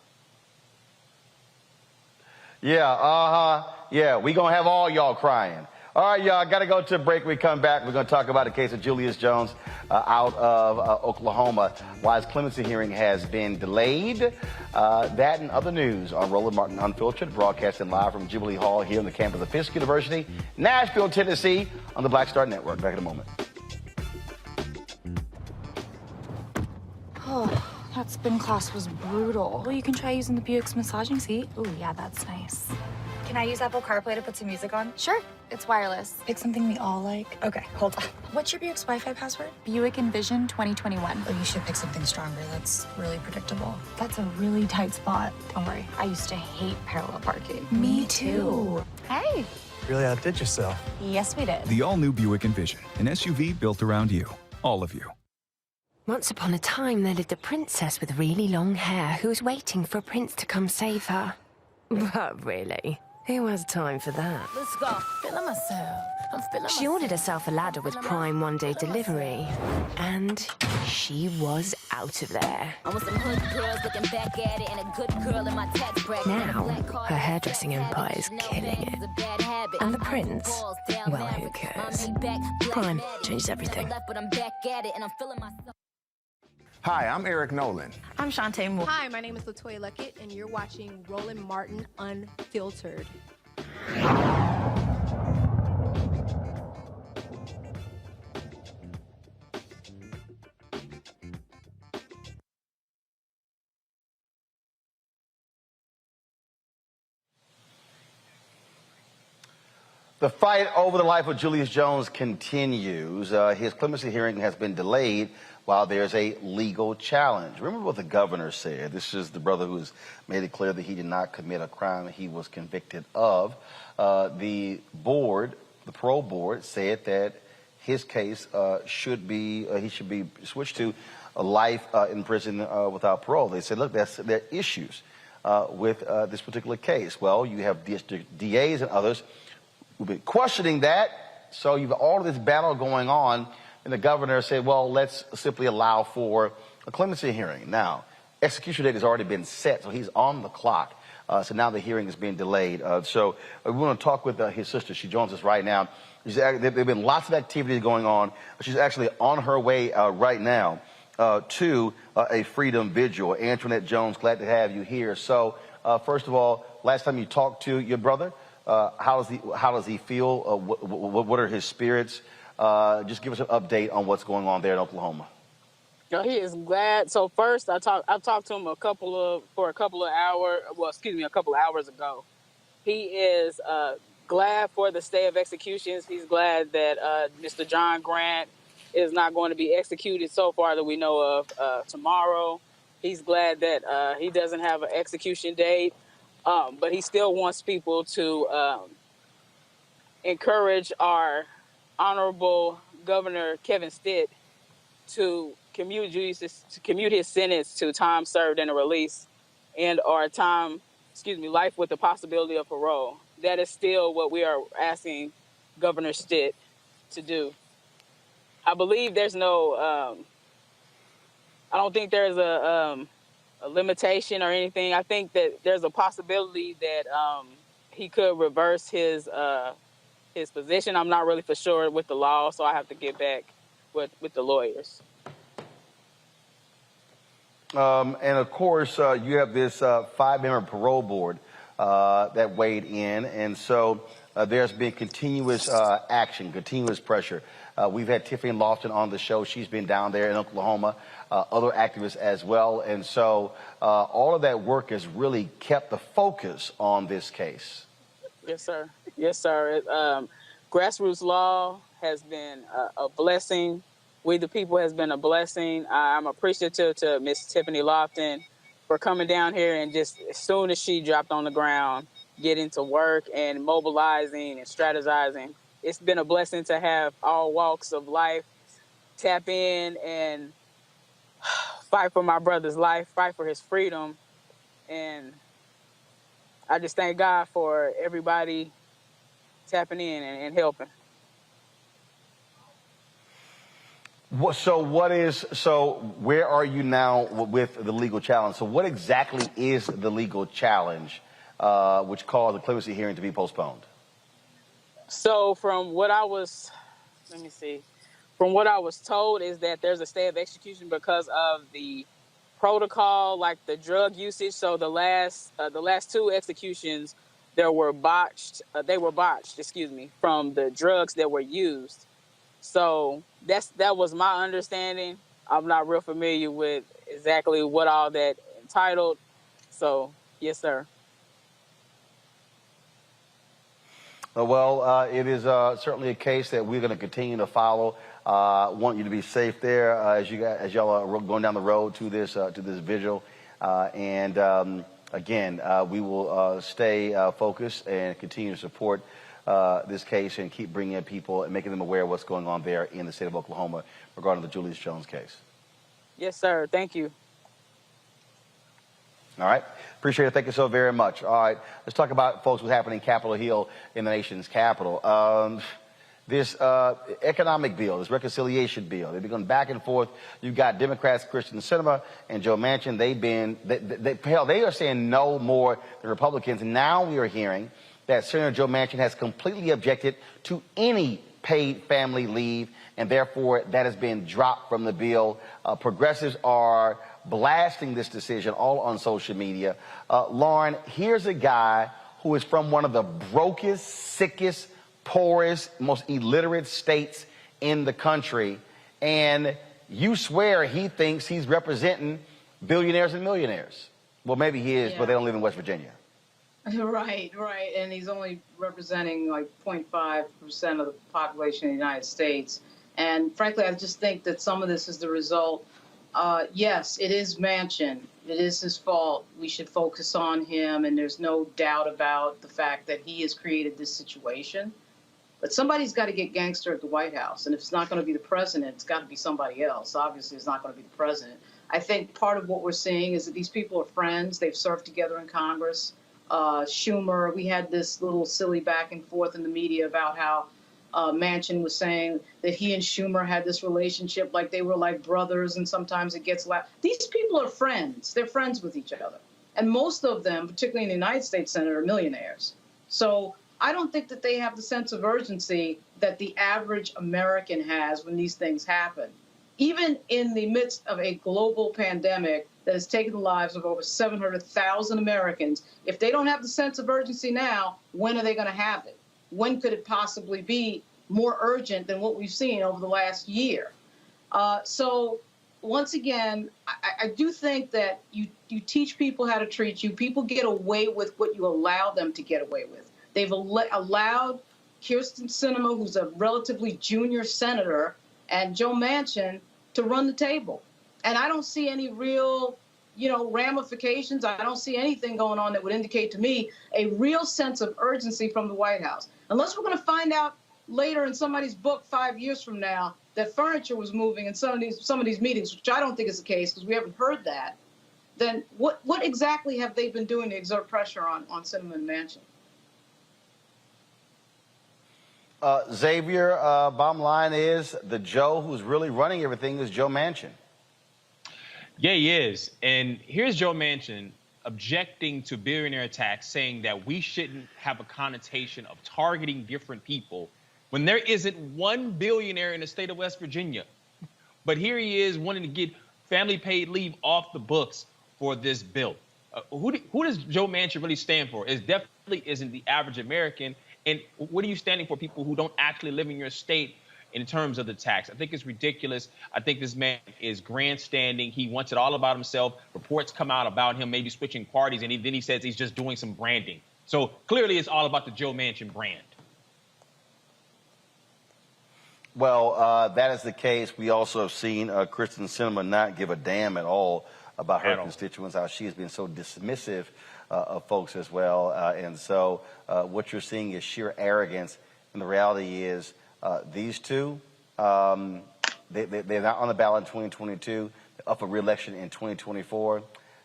S1: Yeah, we gonna have all y'all crying. All right, y'all, got to go to a break. We come back. We're going to talk about the case of Julius Jones out of Oklahoma. Why his clemency hearing has been delayed. That and other news on Roland Martin Unfiltered, broadcasting live from Jubilee Hall here on the campus of Fisk University, Nashville, Tennessee, on the Black Star Network. Back in a moment.
S10: Oh, that spin class was brutal. Well, you can try using the Buick's massaging seat. Ooh, yeah, that's nice.
S11: Can I use Apple CarPlay to put some music on?
S10: Sure.
S11: It's wireless.
S10: Pick something we all like.
S11: Okay, hold on. What's your Buick's Wi-Fi password?
S10: Buick Envision 2021.
S11: Oh, you should pick something stronger. That's really predictable.
S10: That's a really tight spot. Don't worry, I used to hate parallel parking.
S11: Me too.
S10: Hey.
S12: Really outdid yourself.
S10: Yes, we did.
S13: The all-new Buick Envision, an SUV built around you. All of you.
S14: Once upon a time, there lived a princess with really long hair who was waiting for a prince to come save her. But really, who has time for that?
S2: Let's go. Feeling myself. I'm feeling
S14: She ordered herself a ladder with Prime one-day delivery, and she was out of there.
S2: I'm with some hood girls looking back at it, and a good girl in my tax bracket.
S14: Now, her hairdressing empire is killing it. And the prince, well, who cares? Prime changes everything.
S15: Hi, I'm Eric Nolan.
S16: I'm Shantae Moore.
S17: Hi, my name is LaToya Luckett, and you're watching Roland Martin Unfiltered.
S1: The fight over the life of Julius Jones continues. His clemency hearing has been delayed while there's a legal challenge. Remember what the governor said. This is the brother who has made it clear that he did not commit a crime he was convicted of. The parole board said that his case he should be switched to a life in prison without parole. They said, look, there are issues with this particular case. Well, you have district DAs and others who've been questioning that. So you've all of this battle going on, and the governor said, well, let's simply allow for a clemency hearing. Now, execution date has already been set, so he's on the clock. So now the hearing is being delayed. So we want to talk with his sister. She joins us right now. There have been lots of activities going on. She's actually on her way right now to a freedom vigil. Antoinette Jones, glad to have you here. So first of all, last time you talked to your brother, how does he feel? What are his spirits? Just give us an update on what's going on there in Oklahoma.
S12: He is glad. So first, I talked to him a couple of hours ago. He is glad for the stay of executions. He's glad that Mr. John Grant is not going to be executed so far that we know of tomorrow. He's glad that he doesn't have an execution date, but he still wants people to encourage our Honorable Governor Kevin Stitt to commute his sentence to time served and a release, and or life with the possibility of parole. That is still what we are asking Governor Stitt to do. I believe there's no, I don't think there's a limitation or anything. I think that there's a possibility that he could reverse his position. I'm not really for sure with the law, so I have to get back with the lawyers.
S1: And of course, you have this 5-member parole board that weighed in, and so there's been continuous action, continuous pressure. We've had Tiffany Lofton on the show. She's been down there in Oklahoma, other activists as well. And so all of that work has really kept the focus on this case.
S12: Yes, sir. Yes, sir. Grassroots law has been a blessing. We the People has been a blessing. I'm appreciative to Miss Tiffany Lofton for coming down here and just as soon as she dropped on the ground, getting to work and mobilizing and strategizing. It's been a blessing to have all walks of life tap in and fight for my brother's life, fight for his freedom. And I just thank God for everybody tapping in and helping.
S1: So where are you now with the legal challenge? So what exactly is the legal challenge which caused the clemency hearing to be postponed?
S12: So from what I was told is that there's a stay of execution because of the protocol, like the drug usage. So the last 2 executions, they were botched, from the drugs that were used. So that was my understanding. I'm not real familiar with exactly what all that entitled. So, yes, sir.
S1: Well, it is certainly a case that we're going to continue to follow. Want you to be safe there as y'all are going down the road to this vigil. Again, we will stay focused and continue to support this case and keep bringing in people and making them aware of what's going on there in the state of Oklahoma regarding the Julius Jones case.
S12: Yes, sir. Thank you.
S1: All right. Appreciate it. Thank you so very much. All right. Let's talk about, folks, what's happening in Capitol Hill in the nation's capital. This economic bill, this reconciliation bill, they've been going back and forth. You've got Democrats, Kristen Sinema and Joe Manchin. They are saying no more than Republicans. Now we are hearing that Senator Joe Manchin has completely objected to any paid family leave, and therefore that has been dropped from the bill. Progressives are blasting this decision all on social media. Lauren, here's a guy who is from one of the brokest, sickest, poorest, most illiterate states in the country, and you swear he thinks he's representing billionaires and millionaires. Well, maybe he is, but they don't live in West Virginia.
S3: Right, and he's only representing like 0.5% of the population of the United States. And frankly, I just think that some of this is the result. Yes, it is Manchin. It is his fault. We should focus on him, and there's no doubt about the fact that he has created this situation. But somebody's got to get gangster at the White House, and if it's not going to be the president, it's got to be somebody else. Obviously, it's not going to be the president. I think part of what we're seeing is that these people are friends. They've served together in Congress. Schumer, we had this little silly back and forth in the media about how Manchin was saying that he and Schumer had this relationship like they were like brothers, and sometimes it gets loud. These people are friends. They're friends with each other. And most of them, particularly in the United States Senate, are millionaires. So I don't think that they have the sense of urgency that the average American has when these things happen. Even in the midst of a global pandemic that has taken the lives of over 700,000 Americans, if they don't have the sense of urgency now, when are they going to have it? When could it possibly be more urgent than what we've seen over the last year? So once again, I do think that you teach people how to treat you. People get away with what you allow them to get away with. They've allowed Kyrsten Sinema, who's a relatively junior senator, and Joe Manchin to run the table. And I don't see any real, ramifications. I don't see anything going on that would indicate to me a real sense of urgency from the White House. Unless we're going to find out later in somebody's book 5 years from now that furniture was moving in some of these meetings, which I don't think is the case because we haven't heard that, then what exactly have they been doing to exert pressure on Sinema and Manchin?
S1: Xavier, bottom line is the Joe who's really running everything is Joe Manchin.
S5: Yeah, he is. And here's Joe Manchin objecting to billionaire tax, saying that we shouldn't have a connotation of targeting different people when there isn't one billionaire in the state of West Virginia. But here he is wanting to get family paid leave off the books for this bill. Who does Joe Manchin really stand for? It definitely isn't the average American. And what are you standing for? People who don't actually live in your state in terms of the tax. I think it's ridiculous. I think this man is grandstanding. He wants it all about himself. Reports come out about him maybe switching parties, and then he says he's just doing some branding. So clearly it's all about the Joe Manchin brand.
S1: Well, that is the case. We also have seen Kyrsten Sinema not give a damn at all about her constituents, how she has been so dismissive of folks as well. And so what you're seeing is sheer arrogance. And the reality is these two, they're not on the ballot in 2022. They're up for re-election in 2024.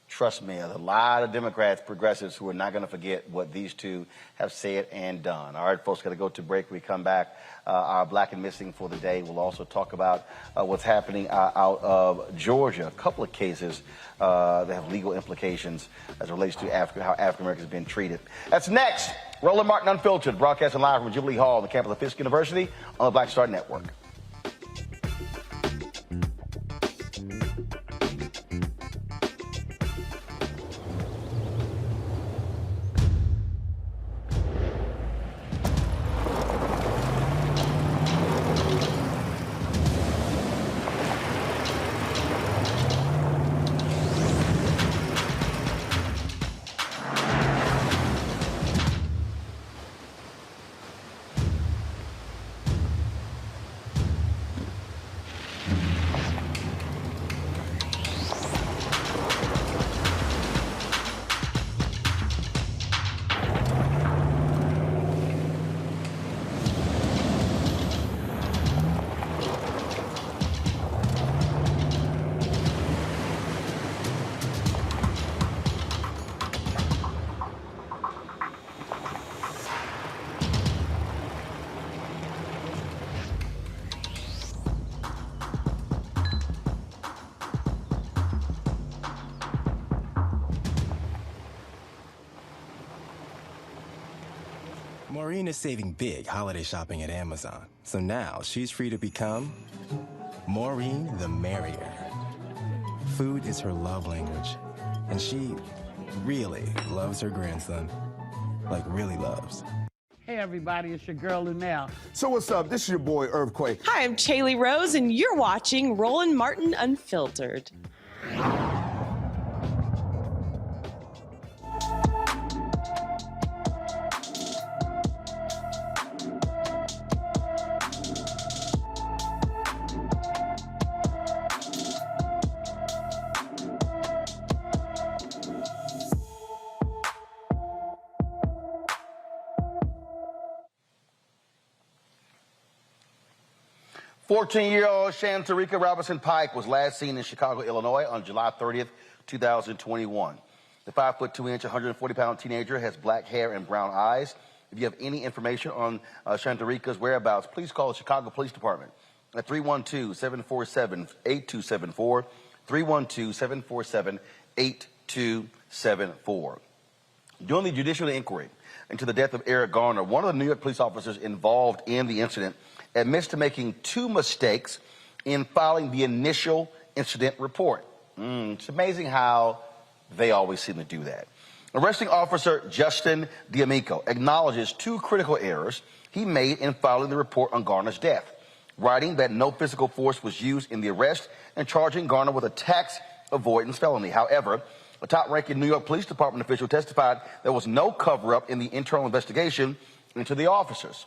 S1: Trust me, there's a lot of Democrats, progressives, who are not going to forget what these two have said and done. All right, folks, got to go to break. We come back. Our Black and Missing for the day. We'll also talk about what's happening out of Georgia. A couple of cases that have legal implications as it relates to how African Americans have been treated. That's next. Roland Martin Unfiltered, broadcasting live from Jubilee Hall on the campus of Fisk University on the Black Star Network.
S6: Maureen is saving big holiday shopping at Amazon, so now she's free to become Maureen the Merrier. Food is her love language, and she really loves her grandson. Like, really loves.
S16: Hey everybody, it's your girl Lunel.
S18: So what's up? This is your boy Earthquake.
S19: Hi, I'm Chaley Rose, and you're watching Roland Martin Unfiltered.
S1: 14-year-old Shantarika Robinson Pike was last seen in Chicago, Illinois on July 30th, 2021. The 5'2", 140-pound teenager has black hair and brown eyes. If you have any information on Shantarika's whereabouts, please call the Chicago Police Department at 312-747-8274, 312-747-8274. During the judicial inquiry into the death of Eric Garner, one of the New York police officers involved in the incident admits to making two mistakes in filing the initial incident report. It's amazing how they always seem to do that. Arresting officer Justin D'Amico acknowledges two critical errors he made in filing the report on Garner's death, writing that no physical force was used in the arrest and charging Garner with a tax avoidance felony. However, a top-ranking New York Police Department official testified there was no cover-up in the internal investigation into the officers.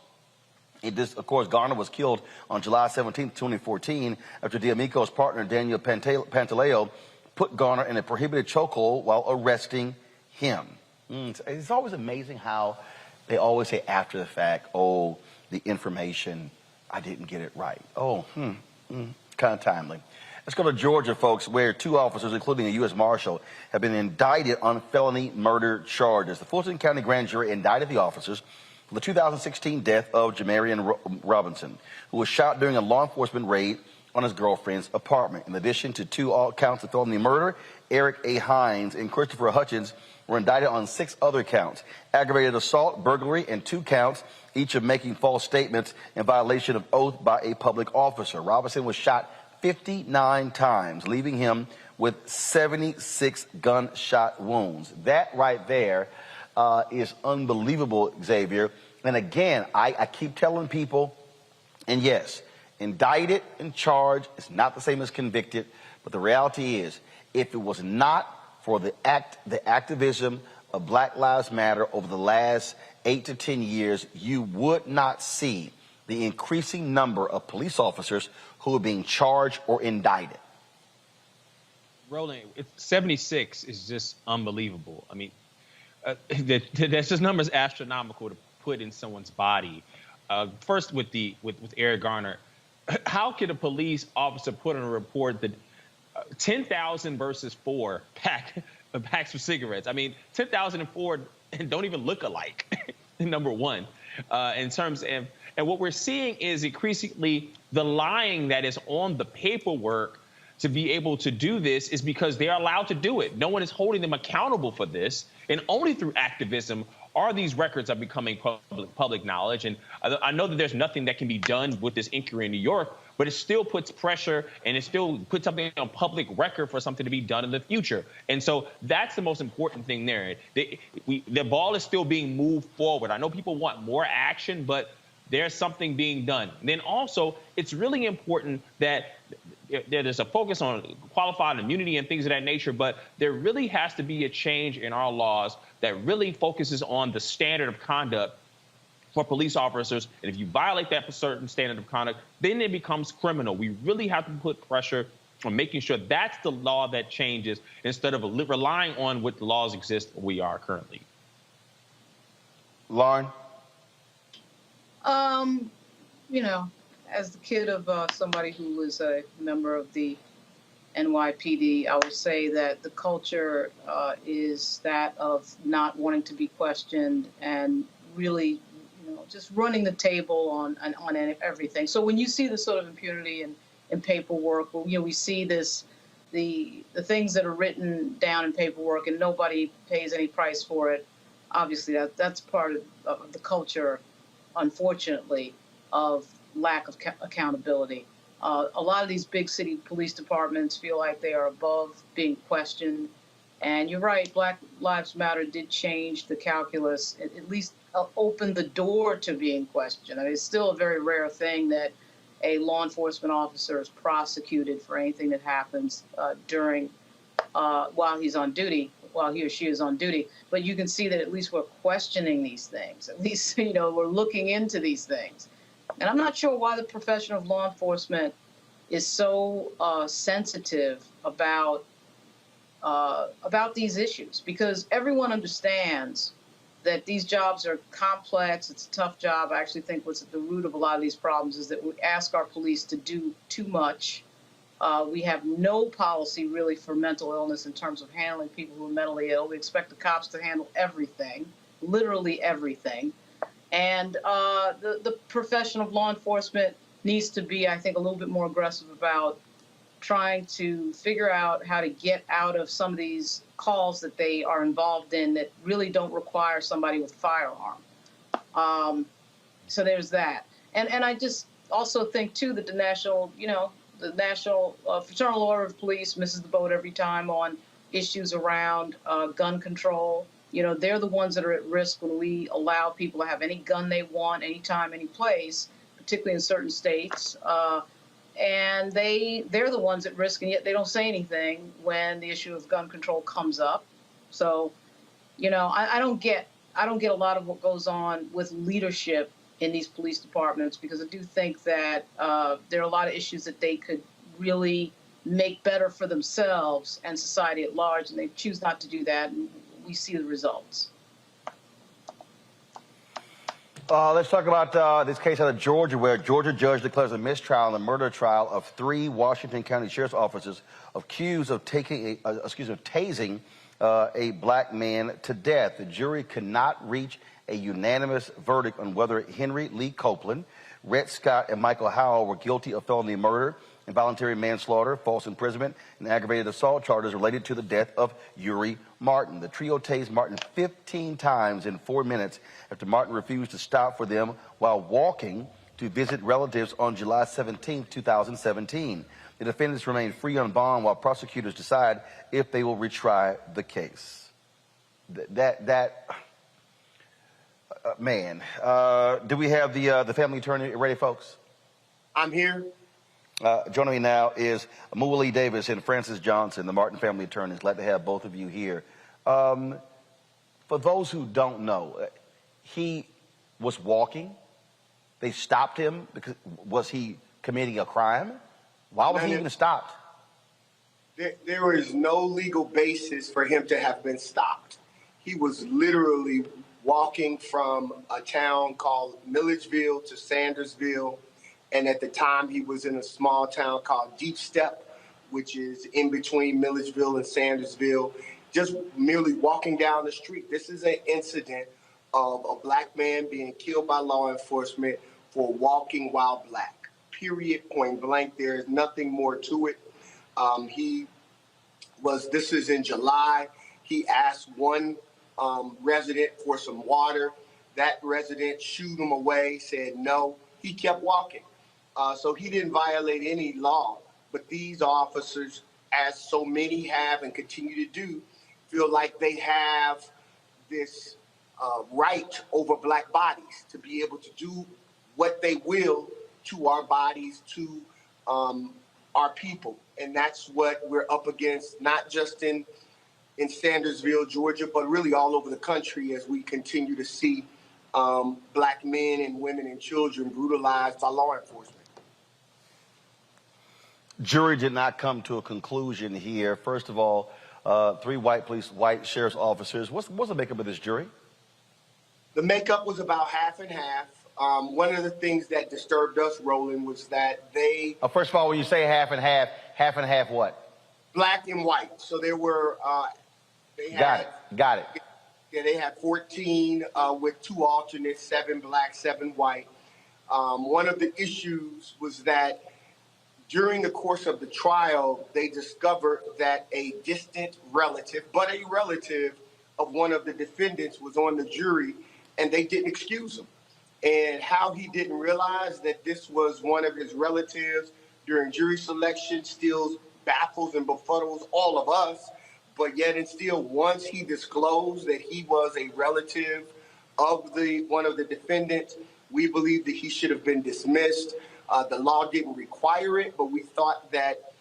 S1: Of course, Garner was killed on July 17, 2014, after D'Amico's partner, Daniel Pantaleo, put Garner in a prohibited chokehold while arresting him. It's always amazing how they always say after the fact, oh, the information, I didn't get it right. Oh, kind of timely. Let's go to Georgia, folks, where two officers, including a U.S. Marshal, have been indicted on felony murder charges. The Fulton County grand jury indicted the officers for the 2016 death of Jamarian Robinson, who was shot during a law enforcement raid on his girlfriend's apartment. In addition to two counts of felony murder, Eric A. Hines and Christopher Hutchins were indicted on 6 other counts: aggravated assault, burglary, and 2 counts, each of making false statements in violation of oath by a public officer. Robinson was shot 59 times, leaving him with 76 gunshot wounds. That right there is unbelievable, Xavier. And again, I keep telling people, and yes, indicted and charged is not the same as convicted, but the reality is, if it was not for the activism of Black Lives Matter over the last 8 to 10 years, you would not see the increasing number of police officers who are being charged or indicted.
S5: Roland, 76 is just unbelievable. I mean, that's just numbers astronomical to put in someone's body. First, with Eric Garner, how could a police officer put in a report that 10,000 versus 4 packs of cigarettes? I mean, 10,000 and 4 don't even look alike. Number one, in terms of, and what we're seeing is increasingly the lying that is on the paperwork to be able to do this is because they're allowed to do it. No one is holding them accountable for this, and only through activism are these records are becoming public knowledge. And I know that there's nothing that can be done with this inquiry in New York, but it still puts pressure and it still puts something on public record for something to be done in the future. And so that's the most important thing there. The ball is still being moved forward. I know people want more action, but there's something being done. And then also, it's really important that there's a focus on qualified immunity and things of that nature, but there really has to be a change in our laws that really focuses on the standard of conduct for police officers. And if you violate that certain standard of conduct, then it becomes criminal. We really have to put pressure on making sure that's the law that changes instead of relying on what the laws exist where we are currently.
S1: Lauren?
S3: You know, as the kid of somebody who was a member of the NYPD, I would say that the culture is that of not wanting to be questioned and really, just running the table on everything. So when you see this sort of impunity in paperwork, we see this, the things that are written down in paperwork and nobody pays any price for it. Obviously, that's part of the culture, unfortunately, of lack of accountability. A lot of these big city police departments feel like they are above being questioned. And you're right, Black Lives Matter did change the calculus, at least opened the door to being questioned. I mean, it's still a very rare thing that a law enforcement officer is prosecuted for anything that happens while he's on duty, while he or she is on duty. But you can see that at least we're questioning these things. At least, we're looking into these things. And I'm not sure why the profession of law enforcement is so sensitive about these issues, because everyone understands that these jobs are complex. It's a tough job. I actually think what's at the root of a lot of these problems is that we ask our police to do too much. We have no policy really for mental illness in terms of handling people who are mentally ill. We expect the cops to handle everything, literally everything. And the profession of law enforcement needs to be, I think, a little bit more aggressive about trying to figure out how to get out of some of these calls that they are involved in that really don't require somebody with a firearm. So there's that. And I just also think, too, that the National Fraternal Order of Police misses the boat every time on issues around gun control. They're the ones that are at risk when we allow people to have any gun they want, anytime, any place, particularly in certain states. And they're the ones at risk, and yet they don't say anything when the issue of gun control comes up. So, I don't get a lot of what goes on with leadership in these police departments, because I do think that there are a lot of issues that they could really make better for themselves and society at large, and they choose not to do that, and we see the results.
S1: Let's talk about this case out of Georgia, where a Georgia judge declares a mistrial in the murder trial of 3 Washington County Sheriff's officers accused of tasing a black man to death. The jury could not reach a unanimous verdict on whether Henry Lee Copeland, Rhett Scott, and Michael Howell were guilty of felony murder, involuntary manslaughter, false imprisonment, and aggravated assault charges related to the death of Uri Martin. The trio tased Martin 15 times in 4 minutes after Martin refused to stop for them while walking to visit relatives on July 17, 2017. The defendants remain free on bond while prosecutors decide if they will retry the case. Man, do we have the family attorney ready, folks?
S20: I'm here.
S1: Joining me now is Moolee Davis and Francis Johnson, the Martin family attorneys. Glad to have both of you here. For those who don't know, he was walking. They stopped him because was he committing a crime? Why was he even stopped?
S20: There is no legal basis for him to have been stopped. He was literally walking from a town called Milledgeville to Sandersville. And at the time, he was in a small town called Deep Step, which is in between Milledgeville and Sandersville, just merely walking down the street. This is an incident of a black man being killed by law enforcement for walking while black. Period, point blank. There is nothing more to it. This is in July. He asked one resident for some water. That resident shooed him away, said no. He kept walking. So he didn't violate any law. But these officers, as so many have and continue to do, feel like they have this right over black bodies to be able to do what they will to our bodies, to our people. And that's what we're up against, not just in Sandersville, Georgia, but really all over the country as we continue to see black men and women and children brutalized by law enforcement.
S1: Jury did not come to a conclusion here. First of all, 3 white sheriff's officers. What's the makeup of this jury?
S20: The makeup was about half and half. One of the things that disturbed us, Roland, was that they...
S1: First of all, when you say half and half what?
S20: Black and white. So there were...
S1: Got it.
S20: Yeah, they had 14 with 2 alternates, 7 black, 7 white. One of the issues was that during the course of the trial, they discovered that a distant relative, but a relative of one of the defendants was on the jury, and they didn't excuse him. And how he didn't realize that this was one of his relatives during jury selection still baffles and befuddles all of us. But yet and still, once he disclosed that he was a relative of one of the defendants, we believe that he should have been dismissed. The law didn't require it, but we thought that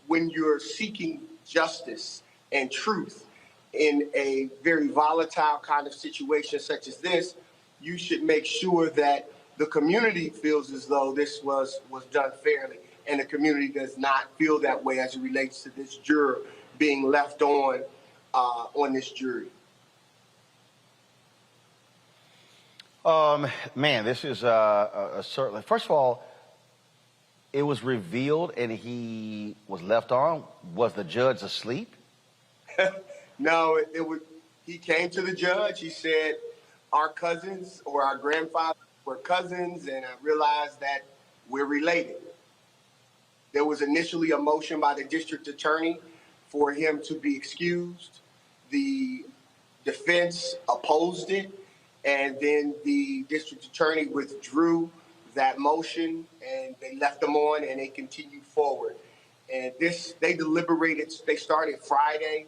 S20: when you're seeking justice and truth in a very volatile kind of situation such as this, you should make sure that the community feels as though this was done fairly, and the community does not feel that way as it relates to this juror being left on this jury.
S1: Man, this is certainly. First of all, it was revealed and he was left on. Was the judge asleep?
S20: No, it was. He came to the judge. He said, "Our cousins or our grandfathers were cousins," and I realized that we're related. There was initially a motion by the district attorney for him to be excused. The defense opposed it, and then the district attorney withdrew that motion, and they left them on, and they continued forward. And they deliberated. They started Friday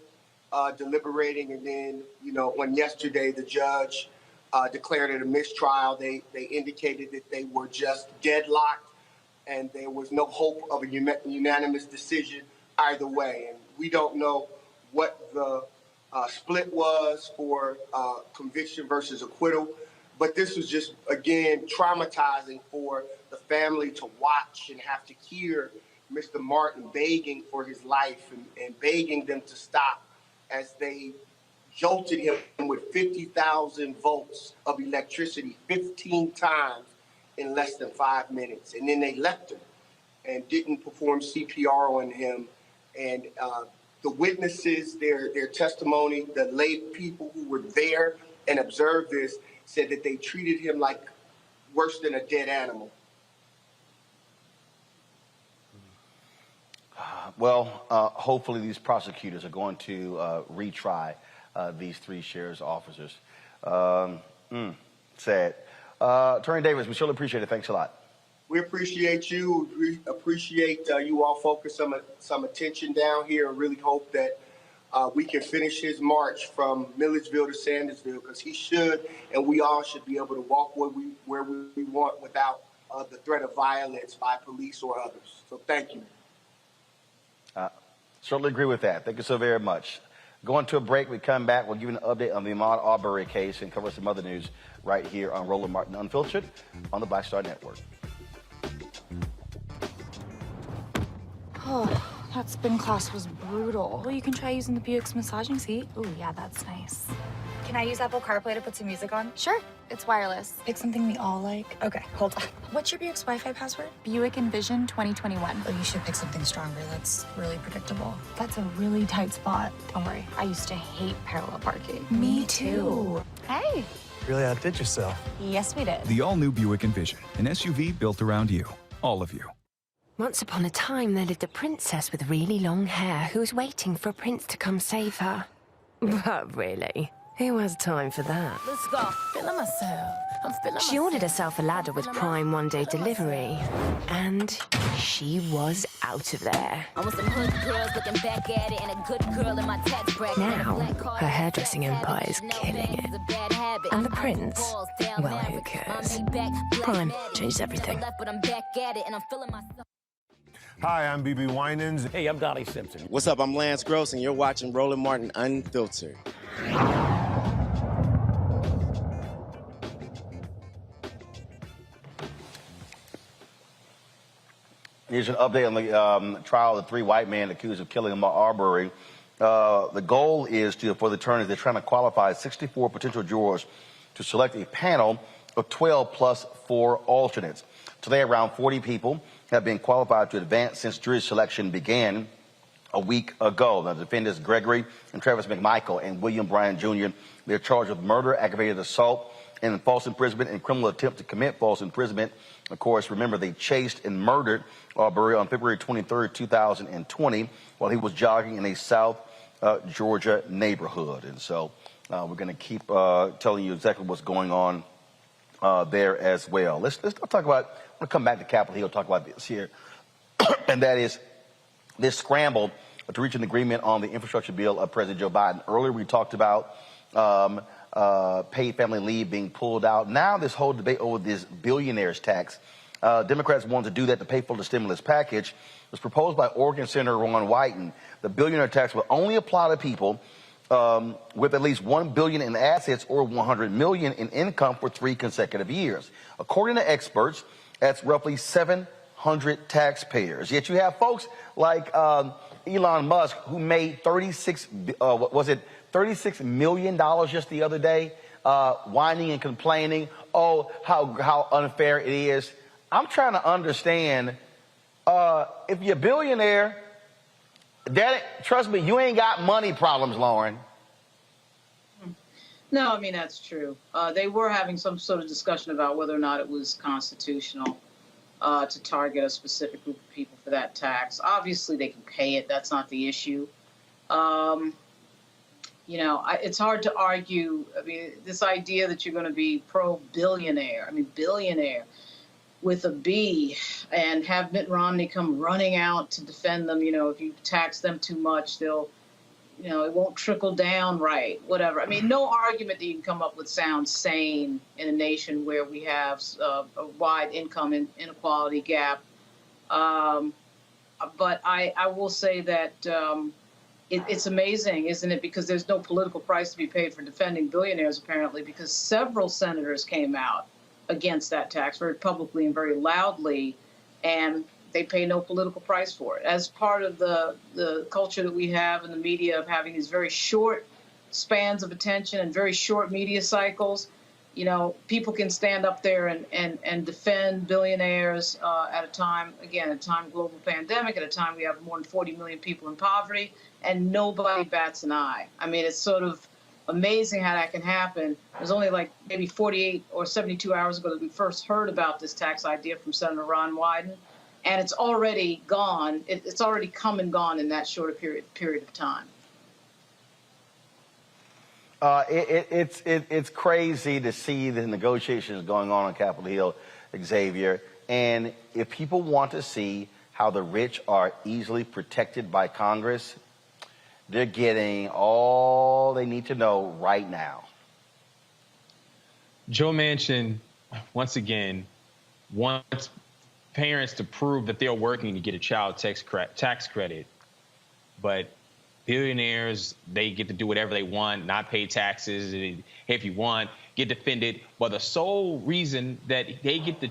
S20: deliberating, and then, on yesterday, the judge declared it a mistrial. They indicated that they were just deadlocked, and there was no hope of a unanimous decision either way. And we don't know what the split was for conviction versus acquittal, but this was just, again, traumatizing for the family to watch and have to hear Mr. Martin begging for his life and begging them to stop as they jolted him with 50,000 volts of electricity 15 times in less than 5 minutes. And then they left him and didn't perform CPR on him. And the witnesses, their testimony, the lay people who were there and observed this said that they treated him like worse than a dead animal.
S1: Well, hopefully these prosecutors are going to retry these three sheriff's officers. Sad. Attorney Davis, we surely appreciate it. Thanks a lot.
S20: We appreciate you. We appreciate you all focus some attention down here, and really hope that we can finish his march from Milledgeville to Sandersville, because he should, and we all should be able to walk where we want without the threat of violence by police or others. So thank you.
S1: Certainly agree with that. Thank you so very much. Going to a break. We come back. We'll give you an update on the Ahmaud Arbery case and cover some other news right here on Roland Martin Unfiltered on the Black Star Network.
S10: Oh, that spin class was brutal. Well, you can try using the Buick's massaging seat. Ooh, yeah, that's nice.
S11: Can I use Apple CarPlay to put some music on? Sure. It's wireless.
S10: Pick something we all like.
S11: Okay, hold on. What's your Buick's Wi-Fi password?
S10: Buick Envision 2021.
S11: Oh, you should pick something stronger. That's really predictable.
S10: That's a really tight spot. Don't worry, I used to hate parallel parking.
S11: Me too.
S10: Hey.
S21: Really outdid yourself.
S10: Yes, we did.
S13: The all-new Buick Envision, an SUV built around you, all of you.
S14: Once upon a time, there lived a princess with really long hair who was waiting for a prince to come save her. But really, who has time for that?
S2: Let's go. Feeling myself. I'm feeling
S14: She ordered herself a ladder with Prime one-day delivery, and she was out of there.
S2: I'm with some hood girls looking back at it, and a good girl in my tax bracket.
S14: Now, her hairdressing empire is killing it. And the prince, well, who cares? Prime changed everything.
S18: Hi, I'm BB Winans.
S21: Hey, I'm Donnie Simpson.
S22: What's up? I'm Lance Gross, and you're watching Roland Martin Unfiltered.
S1: Here's an update on the trial of the three white men accused of killing Ahmaud Arbery. The goal is for the attorneys, they're trying to qualify 64 potential jurors to select a panel of 12 plus 4 alternates. Today, around 40 people have been qualified to advance since jury selection began a week ago. The defendants, Gregory and Travis McMichael and William Bryan Jr., they're charged with murder, aggravated assault, and false imprisonment and criminal attempt to commit false imprisonment. Of course, remember, they chased and murdered Arbery on February 23rd, 2020, while he was jogging in a South Georgia neighborhood. And so we're going to keep telling you exactly what's going on there as well. Let's talk about, I want to come back to Capitol Hill, talk about this here, and that is this scramble to reach an agreement on the infrastructure bill of President Joe Biden. Earlier, we talked about paid family leave being pulled out. Now this whole debate over this billionaire's tax. Democrats wanted to do that to pay for the stimulus package. It was proposed by Oregon Senator Ron Wyden. The billionaire tax will only apply to people with at least $1 billion in assets or $100 million in income for 3 consecutive years. According to experts, that's roughly 700 taxpayers. Yet you have folks like Elon Musk, who made $36 million just the other day, whining and complaining. oh, how unfair it is. I'm trying to understand, if you're a billionaire, trust me, you ain't got money problems, Lauren.
S3: No, I mean, that's true. They were having some sort of discussion about whether or not it was constitutional to target a specific group of people for that tax. Obviously, they can pay it. That's not the issue. You know, it's hard to argue. I mean, this idea that you're going to be pro-billionaire, I mean, billionaire with a B, and have Mitt Romney come running out to defend them. You know, if you tax them too much, they'll, you know, it won't trickle down right, whatever. I mean, no argument that you can come up with sounds sane in a nation where we have a wide income inequality gap. But I will say that it's amazing, isn't it? Because there's no political price to be paid for defending billionaires, apparently, because several senators came out against that tax very publicly and very loudly, and they pay no political price for it. As part of the culture that we have in the media of having these very short spans of attention and very short media cycles, you know, people can stand up there and defend billionaires at a time, again, at a time of global pandemic, at a time we have more than 40 million people in poverty, and nobody bats an eye. I mean, it's sort of amazing how that can happen. It was only like maybe 48 or 72 hours ago that we first heard about this tax idea from Senator Ron Wyden, and it's already gone. It's already come and gone in that short period of time.
S1: It's crazy to see the negotiations going on Capitol Hill, Xavier. And if people want to see how the rich are easily protected by Congress, they're getting all they need to know right now.
S5: Joe Manchin, once again, wants parents to prove that they're working to get a child tax credit, but billionaires, they get to do whatever they want, not pay taxes, if you want, get defended. But the sole reason that they get to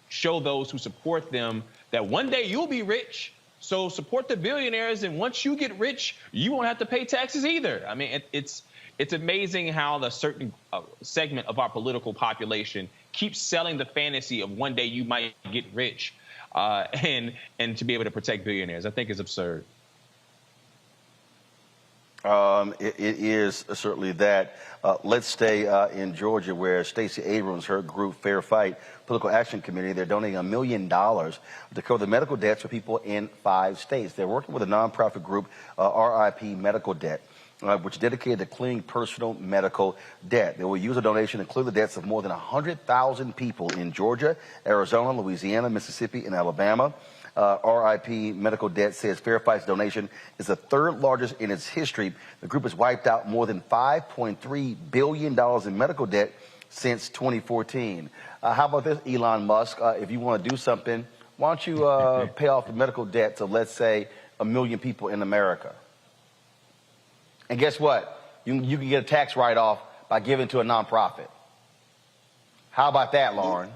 S5: show those who support them that one day you'll be rich, so support the billionaires, and once you get rich, you won't have to pay taxes either. I mean, it's amazing how the certain segment of our political population keeps selling the fantasy of one day you might get rich, and to be able to protect billionaires. I think is absurd.
S1: It is certainly that. Let's stay in Georgia, where Stacey Abrams, her group Fair Fight Political Action Committee, they're donating $1 million to cover the medical debts for people in 5 states. They're working with a nonprofit group, RIP Medical Debt, which is dedicated to clearing personal medical debt. They will use a donation to clear the debts of more than 100,000 people in Georgia, Arizona, Louisiana, Mississippi, and Alabama. RIP Medical Debt says Fair Fight's donation is the 3rd largest in its history. The group has wiped out more than $5.3 billion in medical debt since 2014. How about this, Elon Musk? If you want to do something, why don't you pay off the medical debt to, let's say, 1 million people in America? And guess what? You can get a tax write-off by giving to a nonprofit. How about that, Lauren?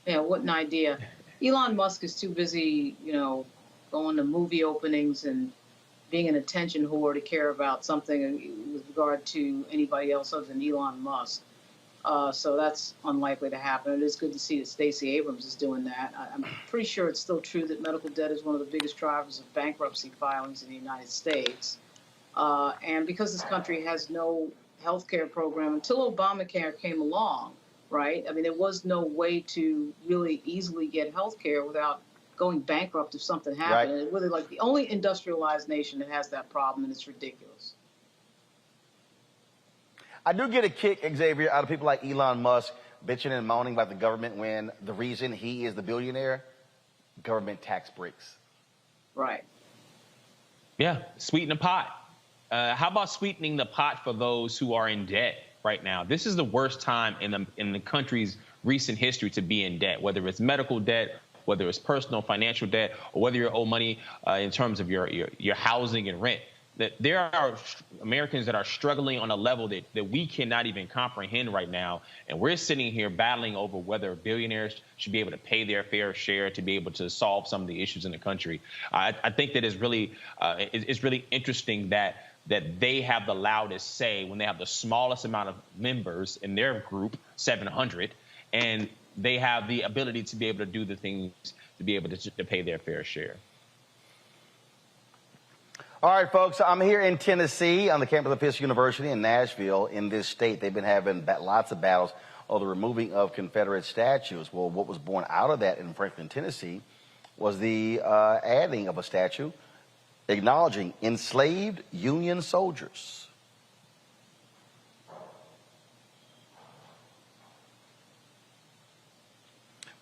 S3: Yeah, what an idea. Elon Musk is too busy, you know, going to movie openings and being an attention whore to care about something with regard to anybody else other than Elon Musk. So that's unlikely to happen. It is good to see that Stacey Abrams is doing that. I'm pretty sure it's still true that medical debt is one of the biggest drivers of bankruptcy filings in the United States. And because this country has no health care program until Obamacare came along, right? I mean, there was no way to really easily get health care without going bankrupt if something happened. Right. It's really like the only industrialized nation that has that problem, and it's ridiculous.
S1: I do get a kick, Xavier, out of people like Elon Musk bitching and moaning about the government when the reason he is the billionaire, government tax breaks.
S3: Right.
S5: Yeah, sweeten the pot. How about sweetening the pot for those who are in debt right now? This is the worst time in the country's recent history to be in debt, whether it's medical debt, whether it's personal financial debt, or whether you owe money in terms of your housing and rent. That there are Americans that are struggling on a level that we cannot even comprehend right now. And we're sitting here battling over whether billionaires should be able to pay their fair share to be able to solve some of the issues in the country. I think that it's really interesting that they have the loudest say when they have the smallest amount of members in their group, 700, and they have the ability to be able to do the things to be able to pay their fair share.
S1: All right, folks, I'm here in Tennessee on the campus of Fisk University in Nashville. In this state, they've been having lots of battles over the removing of Confederate statues. Well, what was born out of that in Franklin, Tennessee was the adding of a statue acknowledging enslaved Union soldiers.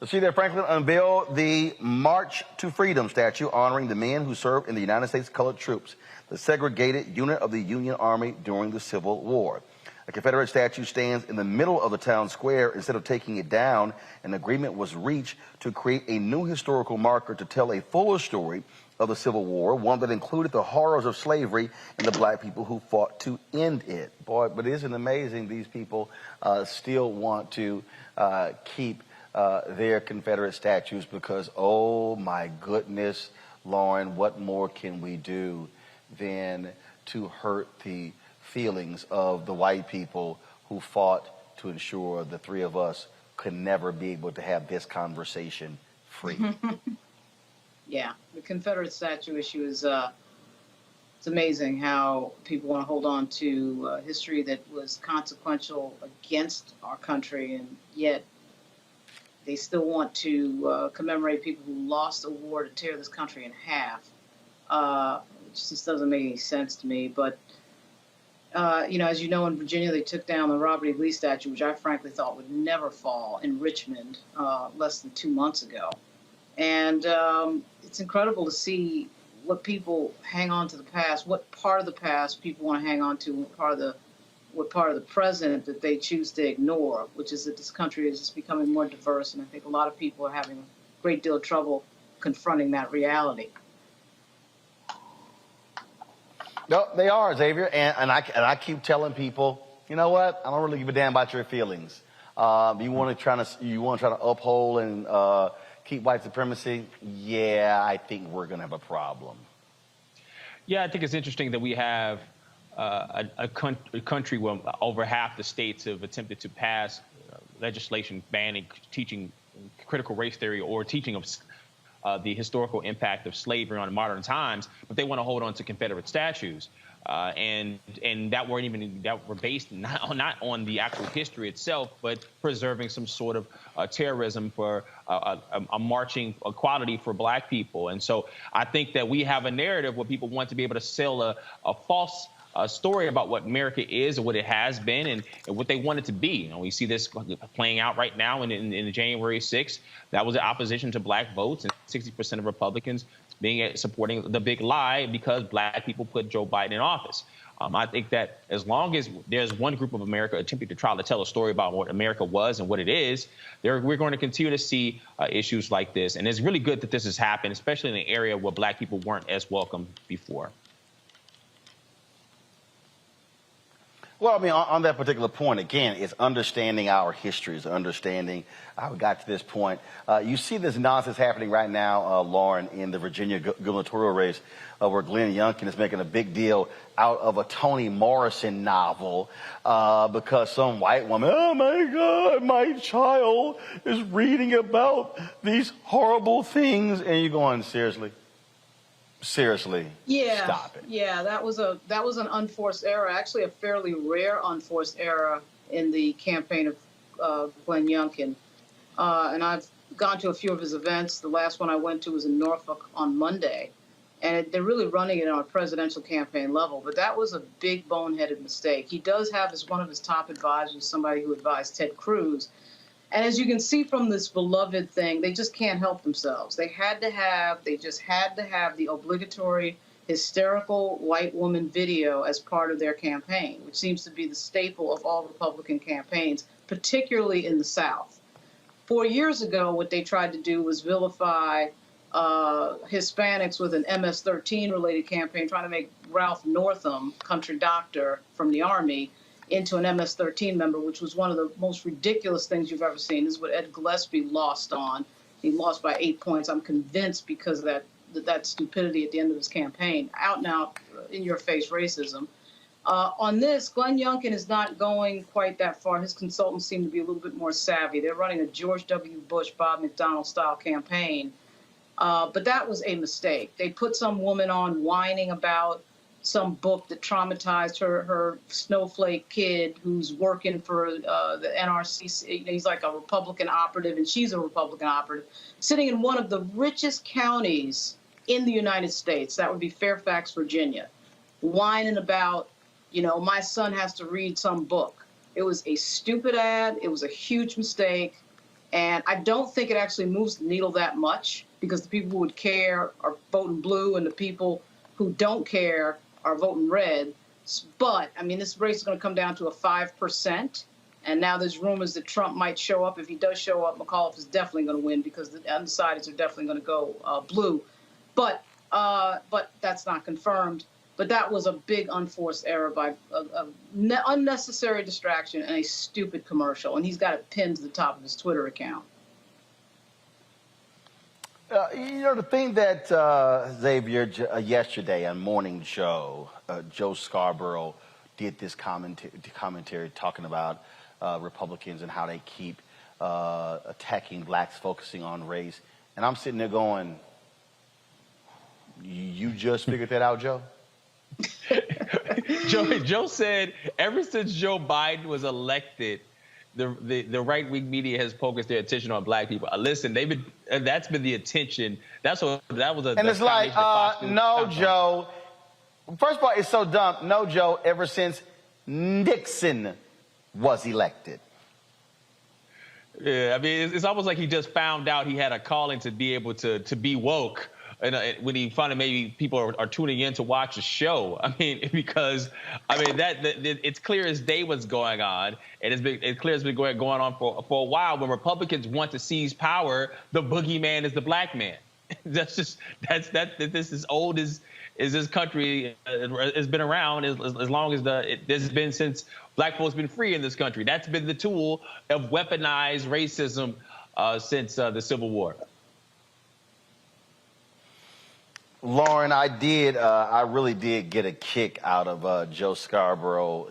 S1: Let's see there, Franklin unveiled the March to Freedom statue honoring the men who served in the United States Colored Troops, the segregated unit of the Union Army during the Civil War. A Confederate statue stands in the middle of the town square. Instead of taking it down, an agreement was reached to create a new historical marker to tell a fuller story of the Civil War, one that included the horrors of slavery and the black people who fought to end it. Boy, but isn't it amazing these people still want to keep their Confederate statues because, oh my goodness, Lauren, what more can we do than to hurt the feelings of the white people who fought to ensure the three of us could never be able to have this conversation free?
S3: Yeah, the Confederate statue issue is, it's amazing how people want to hold on to history that was consequential against our country, and yet they still want to commemorate people who lost a war to tear this country in half. It just doesn't make any sense to me. But, you know, as you know, in Virginia, they took down the Robert E. Lee statue, which I frankly thought would never fall, in Richmond less than 2 months ago. And it's incredible to see what people hang on to the past, what part of the past people want to hang on to, what part of the present that they choose to ignore, which is that this country is just becoming more diverse, and I think a lot of people are having a great deal of trouble confronting that reality.
S1: No, they are, Xavier, and I keep telling people, you know what? I don't really give a damn about your feelings. You want to try to uphold and keep white supremacy? Yeah, I think we're going to have a problem.
S5: Yeah, I think it's interesting that we have a country where over half the states have attempted to pass legislation banning teaching critical race theory or teaching of the historical impact of slavery on modern times, but they want to hold on to Confederate statues. And that were based not on the actual history itself, but preserving some sort of terrorism for a marching equality for black people. And so I think that we have a narrative where people want to be able to sell a false story about what America is or what it has been and what they want it to be. You know, we see this playing out right now in January 6th. That was the opposition to black votes, and 60% of Republicans supporting the big lie because black people put Joe Biden in office. I think that as long as there's one group of America attempting to try to tell a story about what America was and what it is, we're going to continue to see issues like this. And it's really good that this has happened, especially in an area where black people weren't as welcome before.
S1: Well, I mean, on that particular point, again, it's understanding our histories, understanding how we got to this point. You see this nonsense happening right now, Lauren, in the Virginia gubernatorial race, where Glenn Youngkin is making a big deal out of a Toni Morrison novel because some white woman, oh my God, my child is reading about these horrible things. And you're going, seriously? Seriously,
S3: yeah,
S1: stop it.
S3: Yeah, that was an unforced error, actually a fairly rare unforced error in the campaign of Glenn Youngkin. And I've gone to a few of his events. The last one I went to was in Norfolk on Monday. And they're really running it on a presidential campaign level. But that was a big boneheaded mistake. He does have as one of his top advisors somebody who advised Ted Cruz. And as you can see from this beloved thing, they just can't help themselves. They just had to have the obligatory hysterical white woman video as part of their campaign, which seems to be the staple of all Republican campaigns, particularly in the South. 4 years ago, what they tried to do was vilify Hispanics with an MS-13 related campaign, trying to make Ralph Northam, country doctor from the Army, into an MS-13 member, which was one of the most ridiculous things you've ever seen. This is what Ed Gillespie lost on. He lost by 8 points, I'm convinced, because of that stupidity at the end of his campaign. Out and out, in-your-face racism. On this, Glenn Youngkin is not going quite that far. His consultants seem to be a little bit more savvy. They're running a George W. Bush, Bob McDonnell style campaign. But that was a mistake. They put some woman on whining about some book that traumatized her snowflake kid who's working for the NRC. He's like a Republican operative, and she's a Republican operative, sitting in one of the richest counties in the United States. That would be Fairfax, Virginia, whining about, my son has to read some book. It was a stupid ad. It was a huge mistake. And I don't think it actually moves the needle that much, because the people who would care are voting blue and the people who don't care are voting red. But, this race is going to come down to a 5%. And now there's rumors that Trump might show up. If he does show up, McAuliffe is definitely going to win, because the undecideds are definitely going to go blue. But that's not confirmed. But that was a big unforced error by unnecessary distraction and a stupid commercial. And he's got it pinned to the top of his Twitter account.
S1: The thing that, Xavier, yesterday on Morning Joe, Joe Scarborough did this commentary talking about Republicans and how they keep attacking blacks, focusing on race. And I'm sitting there going, you just figured that out, Joe?
S5: Joe said ever since Joe Biden was elected, the right-wing media has focused their attention on black people. Listen, that's been the attention. That was a.
S1: And it's like, no, Joe. First of all, it's so dumb. No, Joe. Ever since Nixon was elected.
S5: Yeah, it's almost like he just found out he had a calling to be able to be woke. And when he found out maybe people are tuning in to watch a show, because it's clear as day what's going on, and it's clear it's been going on for a while. When Republicans want to seize power, the boogeyman is the black man. This is old as this country has been around as long as this has been since black folks been free in this country. That's been the tool of weaponized racism since the Civil War.
S1: Lauren, I really did get a kick out of Joe Scarborough,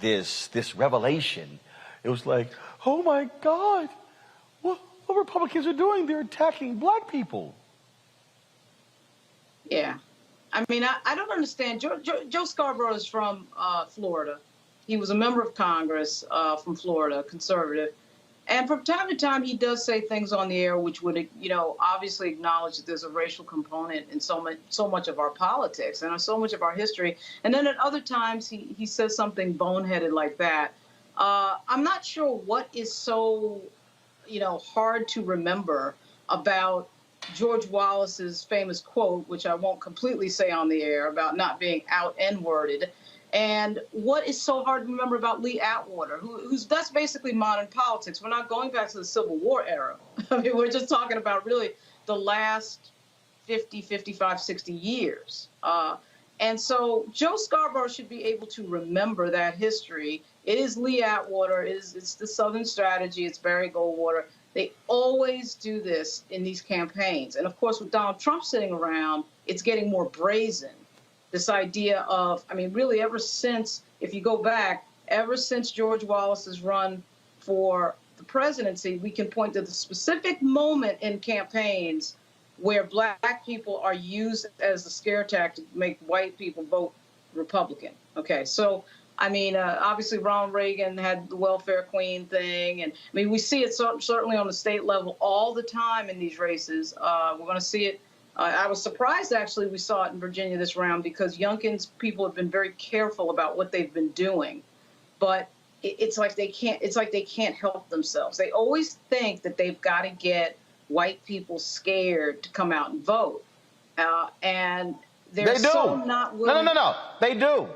S1: this revelation. It was like, oh my God, what Republicans are doing? They're attacking black people.
S3: Yeah. I don't understand. Joe Scarborough is from Florida. He was a member of Congress from Florida, conservative. And from time to time, he does say things on the air which would, obviously acknowledge that there's a racial component in so much of our politics and so much of our history. And then at other times, he says something boneheaded like that. I'm not sure what is so, hard to remember about George Wallace's famous quote, which I won't completely say on the air, about not being out N-worded. And what is so hard to remember about Lee Atwater, that's basically modern politics. We're not going back to the Civil War era. We're just talking about really the last 50, 55, 60 years. And so Joe Scarborough should be able to remember that history. It is Lee Atwater. It's the Southern Strategy. It's Barry Goldwater. They always do this in these campaigns. And, of course, with Donald Trump sitting around, it's getting more brazen. This idea of, really ever since, if you go back, ever since George Wallace's run for the presidency, we can point to the specific moment in campaigns where black people are used as a scare tactic to make white people vote Republican. Okay, so, obviously Ronald Reagan had the welfare queen thing. And, we see it certainly on the state level all the time in these races. We're going to see it. I was surprised, actually, we saw it in Virginia this round, because Youngkin's people have been very careful about what they've been doing. But it's like they can't help themselves. They always think that they've got to get white people scared to come out and vote. And they're so not willing.
S1: No. They do.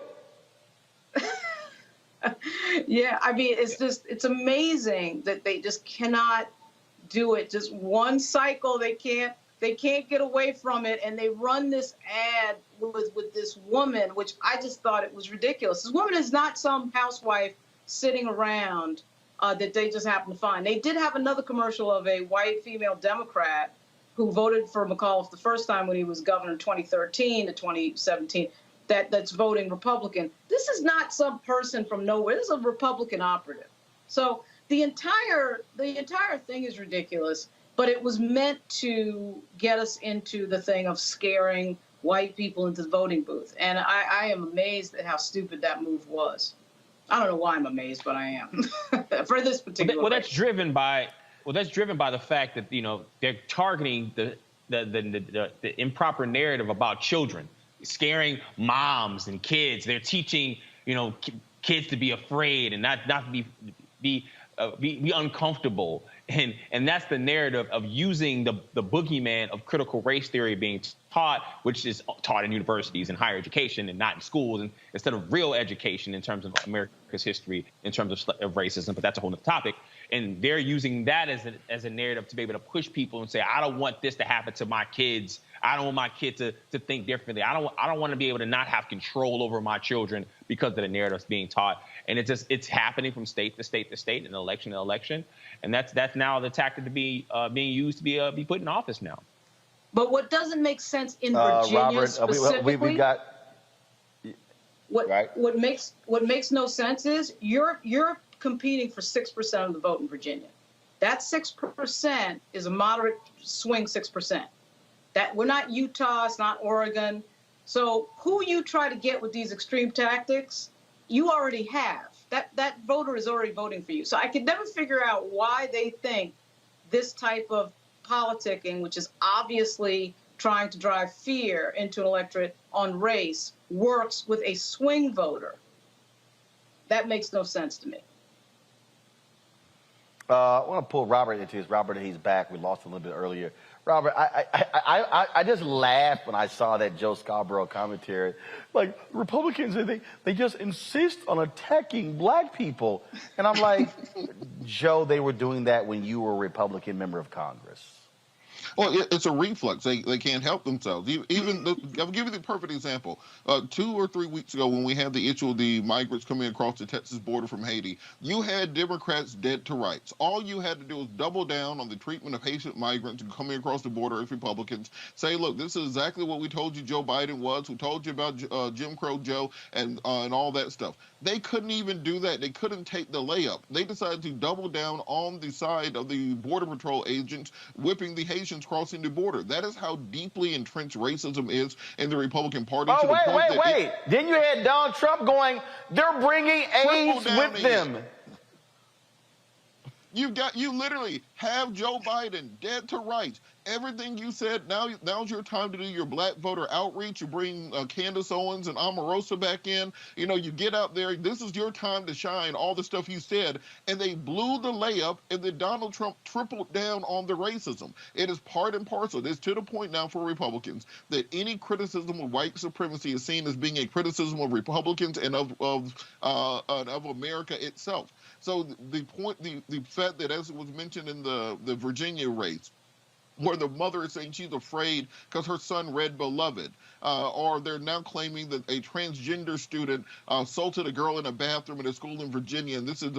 S3: Yeah, it's amazing that they just cannot do it. Just one cycle, they can't get away from it, and they run this ad with this woman, which I just thought it was ridiculous. This woman is not some housewife sitting around that they just happen to find. They did have another commercial of a white female Democrat who voted for McAuliffe the first time when he was governor in 2013 to 2017. that's voting Republican. This is not some person from nowhere. This is a Republican operative. So the entire thing is ridiculous, but it was meant to get us into the thing of scaring white people into the voting booth. And I am amazed at how stupid that move was. I don't know why I'm amazed, but I am for this particular.
S5: Well, that's driven by the fact that, you know, they're targeting the improper narrative about children, scaring moms and kids. They're teaching, you know, kids to be afraid and not be uncomfortable. And that's the narrative of using the boogeyman of critical race theory being taught, which is taught in universities and higher education and not in schools, and instead of real education in terms of America's history, in terms of racism. But that's a whole other topic. And they're using that as a narrative to be able to push people and say, I don't want this to happen to my kids. I don't want my kids to think differently. I don't want to be able to not have control over my children because of the narratives being taught. And it's happening from state to state to state and election to election. And that's now the tactic to be being used to be put in office now.
S3: But what doesn't make sense in Virginia
S1: Robert,
S3: specifically,
S1: we got
S3: what makes no sense is you're competing for 6% of the vote in Virginia. That 6% is a moderate swing 6%. That we're not Utah, it's not Oregon. So who you try to get with these extreme tactics, you already have. That voter is already voting for you. So I could never figure out why they think this type of politicking, which is obviously trying to drive fear into an electorate on race, works with a swing voter. That makes no sense to me.
S1: I want to pull Robert into this. Robert, he's back. We lost him a little bit earlier. Robert, I just laughed when I saw that Joe Scarborough commentary. Like, Republicans, they just insist on attacking black people. And I'm like, Joe, they were doing that when you were a Republican member of Congress.
S4: Well, it's a reflex. They can't help themselves. I'll give you the perfect example. 2 or 3 weeks ago, when we had the issue of the migrants coming across the Texas border from Haiti, you had Democrats dead to rights. All you had to do was double down on the treatment of Haitian migrants coming across the border as Republicans. Say, look, this is exactly what we told you Joe Biden was. We told you about Jim Crow Joe and all that stuff. They couldn't even do that. They couldn't take the layup. They decided to double down on the side of the Border Patrol agents whipping the Haitians crossing the border. That is how deeply entrenched racism is in the Republican Party.
S1: Oh, wait. Then you had Donald Trump going, they're bringing AIDS with them.
S4: You literally have Joe Biden dead to rights. Everything you said, now's your time to do your black voter outreach. You bring Candace Owens and Omarosa back in. You know, you get out there. This is your time to shine, all the stuff you said. And they blew the layup, and then Donald Trump tripled down on the racism. It is part and parcel. It's to the point now for Republicans that any criticism of white supremacy is seen as being a criticism of Republicans and of America itself. So the fact that, as it was mentioned in the Virginia race, where the mother is saying she's afraid because her son read Beloved, or they're now claiming that a transgender student assaulted a girl in a bathroom at a school in Virginia, and this is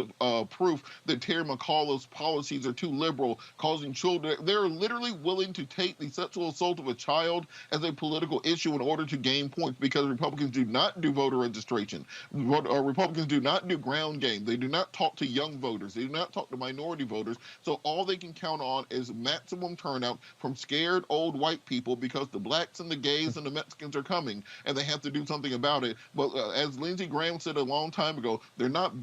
S4: proof that Terry McAuliffe's policies are too liberal, causing children. They're literally willing to take the sexual assault of a child as a political issue in order to gain points, because Republicans do not do voter registration. Republicans do not do ground game. They do not talk to young voters. They do not talk to minority voters. So all they can count on is maximum turnout from scared old white people, because the blacks and the gays and the Mexicans are coming, and they have to do something about it. But as Lindsey Graham said a long time ago, there are not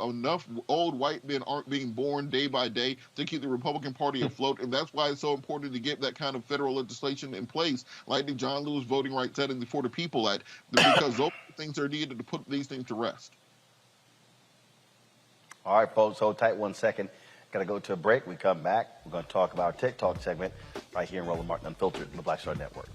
S4: enough old white men aren't being born day by day to keep the Republican Party afloat, and that's why it's so important to get that kind of federal legislation in place, like the John Lewis Voting Rights Act and the For the People Act, because those things are needed to put these things to rest.
S1: All right, folks, hold tight 1 second. Got to go to a break. We come back. We're going to talk about our Tech Talk segment right here in Roland Martin Unfiltered on the Black Star Network.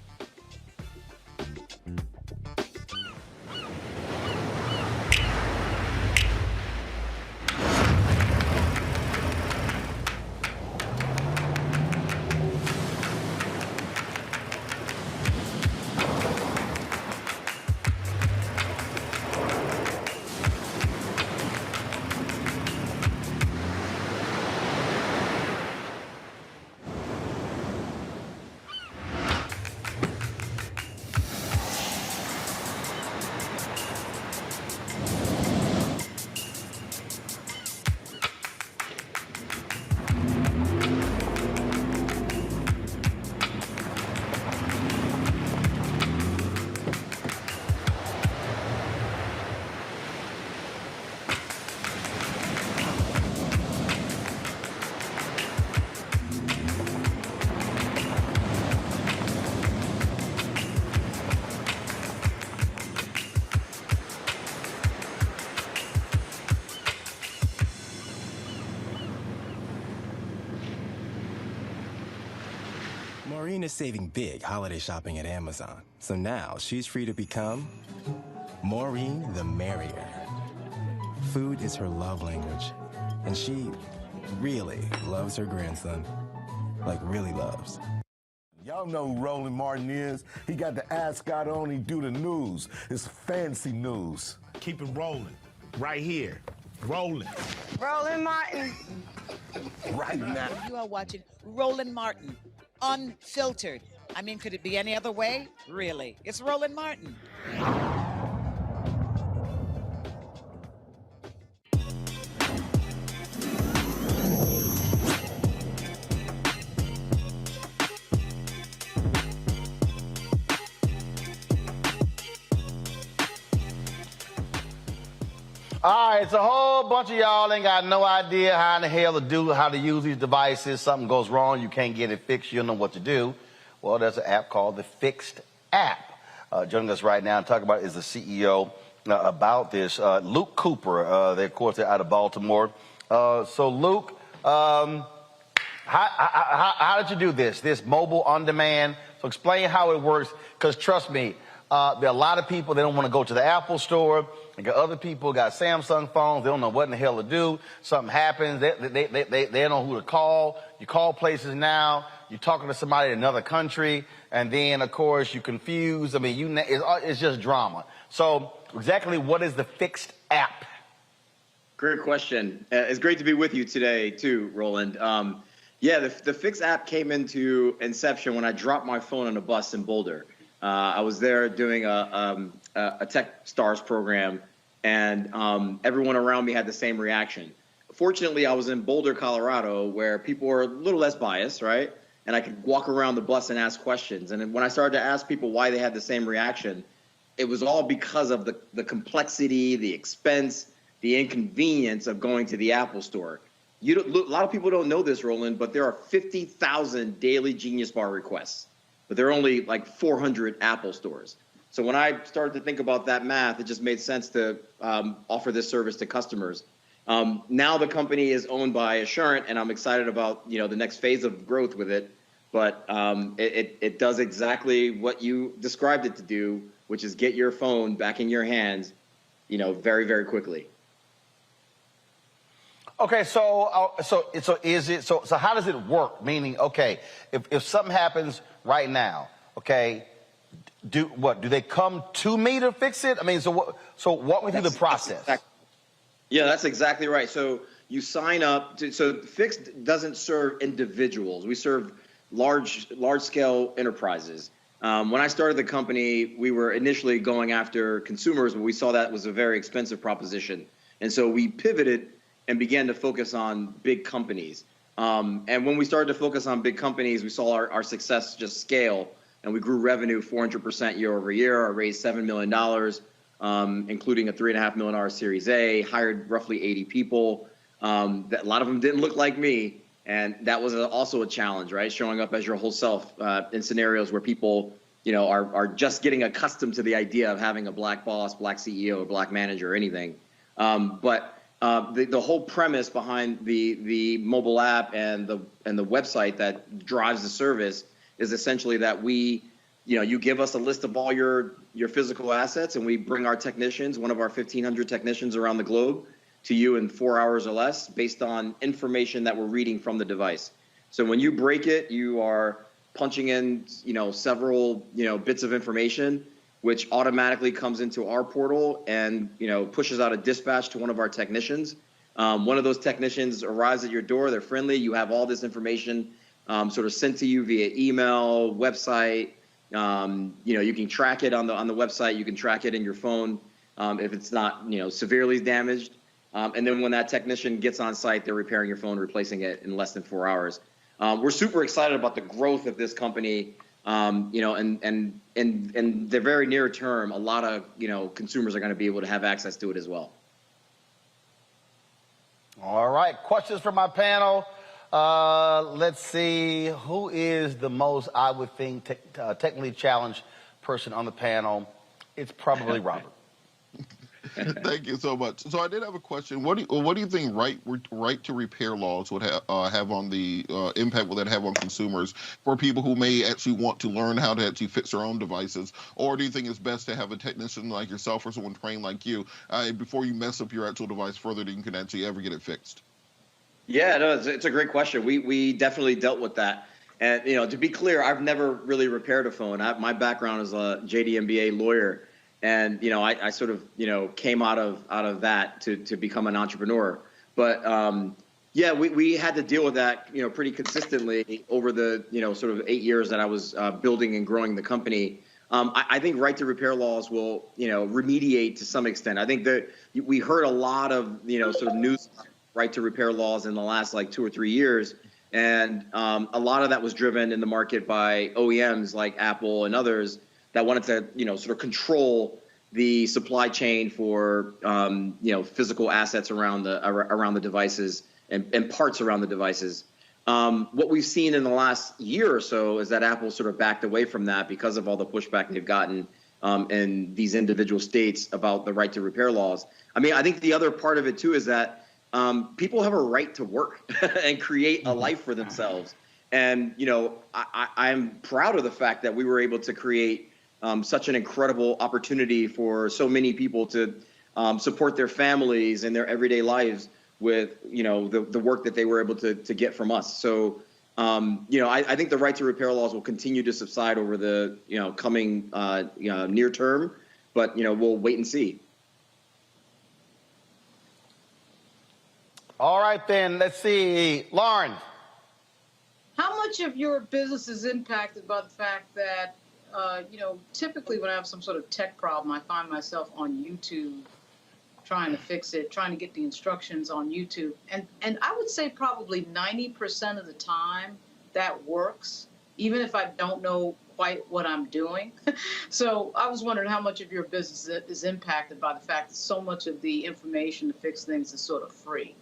S6: Maureen is saving big holiday shopping at Amazon. So now she's free to become Maureen the Merrier. Food is her love language, and she really loves her grandson. Like, really loves.
S7: Y'all know who Roland Martin is. He got the ascot on, he do the news. It's fancy news.
S21: Keep it rolling. Right here. Rolling.
S8: Roland Martin.
S7: Right now.
S8: You are watching Roland Martin, Unfiltered. I mean, could it be any other way? Really? It's Roland Martin.
S1: All right, it's a whole bunch of y'all ain't got no idea how in the hell how to use these devices. Something goes wrong, you can't get it fixed, you don't know what to do. Well, there's an app called the Fixed app. Joining us right now and talking about is the CEO about this, Luke Cooper. They're, of course, they're out of Baltimore. So, Luke, how did you do this mobile on demand? So explain how it works, because trust me, there are a lot of people, they don't want to go to the Apple store. And got other people got Samsung phones. They don't know what in the hell to do. Something happens. They don't know who to call. You call places now. You're talking to somebody in another country. And then, of course, you're confused. I mean, it's just drama. So exactly what is the Fixed app?
S23: Great question. It's great to be with you today, too, Roland. Yeah, the Fixed app came into inception when I dropped my phone on a bus in Boulder. I was there doing a Tech Stars program, and everyone around me had the same reaction. Fortunately, I was in Boulder, Colorado, where people were a little less biased, right? And I could walk around the bus and ask questions. And when I started to ask people why they had the same reaction, it was all because of the complexity, the expense, the inconvenience of going to the Apple store. A lot of people don't know this, Roland, but there are 50,000 daily Genius Bar requests. But there are only like 400 Apple stores. So when I started to think about that math, it just made sense to offer this service to customers. Now the company is owned by Assurant, and I'm excited about the next phase of growth with it. But it does exactly what you described it to do, which is get your phone back in your hands, very, very quickly.
S1: Okay, so how does it work? Meaning, okay, if something happens right now, okay, do they come to me to fix it? I mean, so walk me through the process.
S23: Yeah, that's exactly right. So you sign up so Fixed doesn't serve individuals. We serve large scale enterprises. When I started the company, we were initially going after consumers, but we saw that was a very expensive proposition. And so we pivoted and began to focus on big companies. And when we started to focus on big companies, we saw our success just scale, and we grew revenue 400% year over year. I raised $7 million, including a $3.5 million Series A, hired roughly 80 people. A lot of them didn't look like me, and that was also a challenge, right? Showing up as your whole self in scenarios where people are just getting accustomed to the idea of having a black boss, black CEO, or black manager or anything. But the whole premise behind the mobile app and the website that drives the service is essentially that you give us a list of all your physical assets, and we bring our technicians, one of our 1,500 technicians around the globe, to you in 4 hours or less based on information that we're reading from the device. So when you break it, you are punching in several bits of information, which automatically comes into our portal and pushes out a dispatch to one of our technicians. One of those technicians arrives at your door. They're friendly. You have all this information sort of sent to you via email, website. You can track it on the website. You can track it in your phone if it's not severely damaged. And then when that technician gets on site, they're repairing your phone, replacing it in less than 4 hours. We're super excited about the growth of this company. And in the very near term, a lot of consumers are going to be able to have access to it as well.
S1: All right, questions from my panel. Let's see, who is the most, I would think, technically challenged person on the panel? It's probably Robert.
S4: Thank you so much. So I did have a question. What do you think right to repair laws would have on the impact will that have on consumers for people who may actually want to learn how to actually fix their own devices? Or do you think it's best to have a technician like yourself or someone trained like you before you mess up your actual device further than you can actually ever get it fixed?
S23: Yeah, no, it's a great question. We definitely dealt with that. And, to be clear, I've never really repaired a phone. My background is a JD MBA lawyer. And, I sort of, came out of that to become an entrepreneur. But, yeah, we had to deal with that, pretty consistently over the, sort of 8 years that I was building and growing the company. I think right to repair laws will, remediate to some extent. I think that we heard a lot of, sort of news right to repair laws in the last like 2 or 3 years. And a lot of that was driven in the market by OEMs like Apple and others that wanted to, sort of control the supply chain for, physical assets around the devices and parts around the devices. What we've seen in the last year or so is that Apple sort of backed away from that because of all the pushback they've gotten in these individual states about the right to repair laws. I mean, I think the other part of it too is that people have a right to work and create a life for themselves. And, I'm proud of the fact that we were able to create such an incredible opportunity for so many people to support their families and their everyday lives with, the work that they were able to get from us. So, I think the right to repair laws will continue to subside over the, coming near term, but, we'll wait and see.
S1: All right, then, let's see. Lauren.
S3: How much of your business is impacted by the fact that, typically when I have some sort of tech problem, I find myself on YouTube trying to fix it, trying to get the instructions on YouTube. And I would say probably 90% of the time that works, even if I don't know quite what I'm doing. So I was wondering how much of your business is impacted by the fact that so much of the information to fix things is sort of free.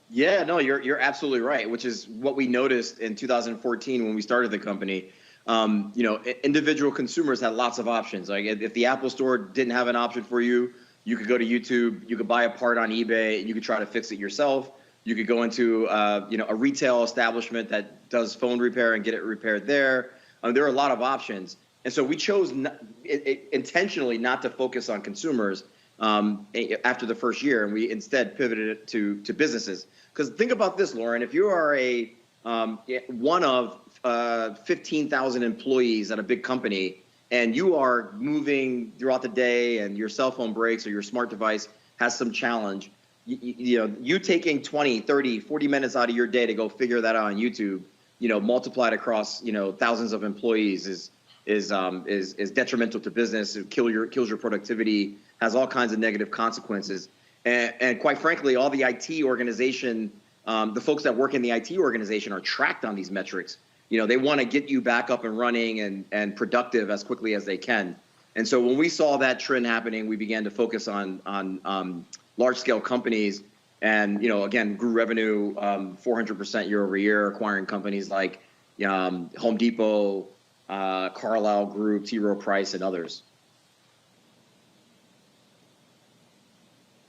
S23: Yeah, no, you're absolutely right, which is what we noticed in 2014 when we started the company. Individual consumers had lots of options. Like if the Apple Store didn't have an option for you, you could go to YouTube, you could buy a part on eBay, and you could try to fix it yourself. You could go into a retail establishment that does phone repair and get it repaired there. There are a lot of options, and so we chose intentionally not to focus on consumers after the first year, and we instead pivoted it to businesses. Because think about this, Lauren, if you are one of 15,000 employees at a big company and you are moving throughout the day and your cell phone breaks or your smart device has some challenge, you taking 20, 30, 40 minutes out of your day to go figure that out on YouTube, multiplied across, thousands of employees is detrimental to business. It kills your productivity, has all kinds of negative consequences. And quite frankly, all the IT organization, the folks that work in the IT organization are tracked on these metrics. They want to get you back up and running and productive as quickly as they can. And so when we saw that trend happening, we began to focus on large scale companies and, again, grew revenue 400% year over year, acquiring companies like Home Depot, Carlisle Group, T. Rowe Price, and others.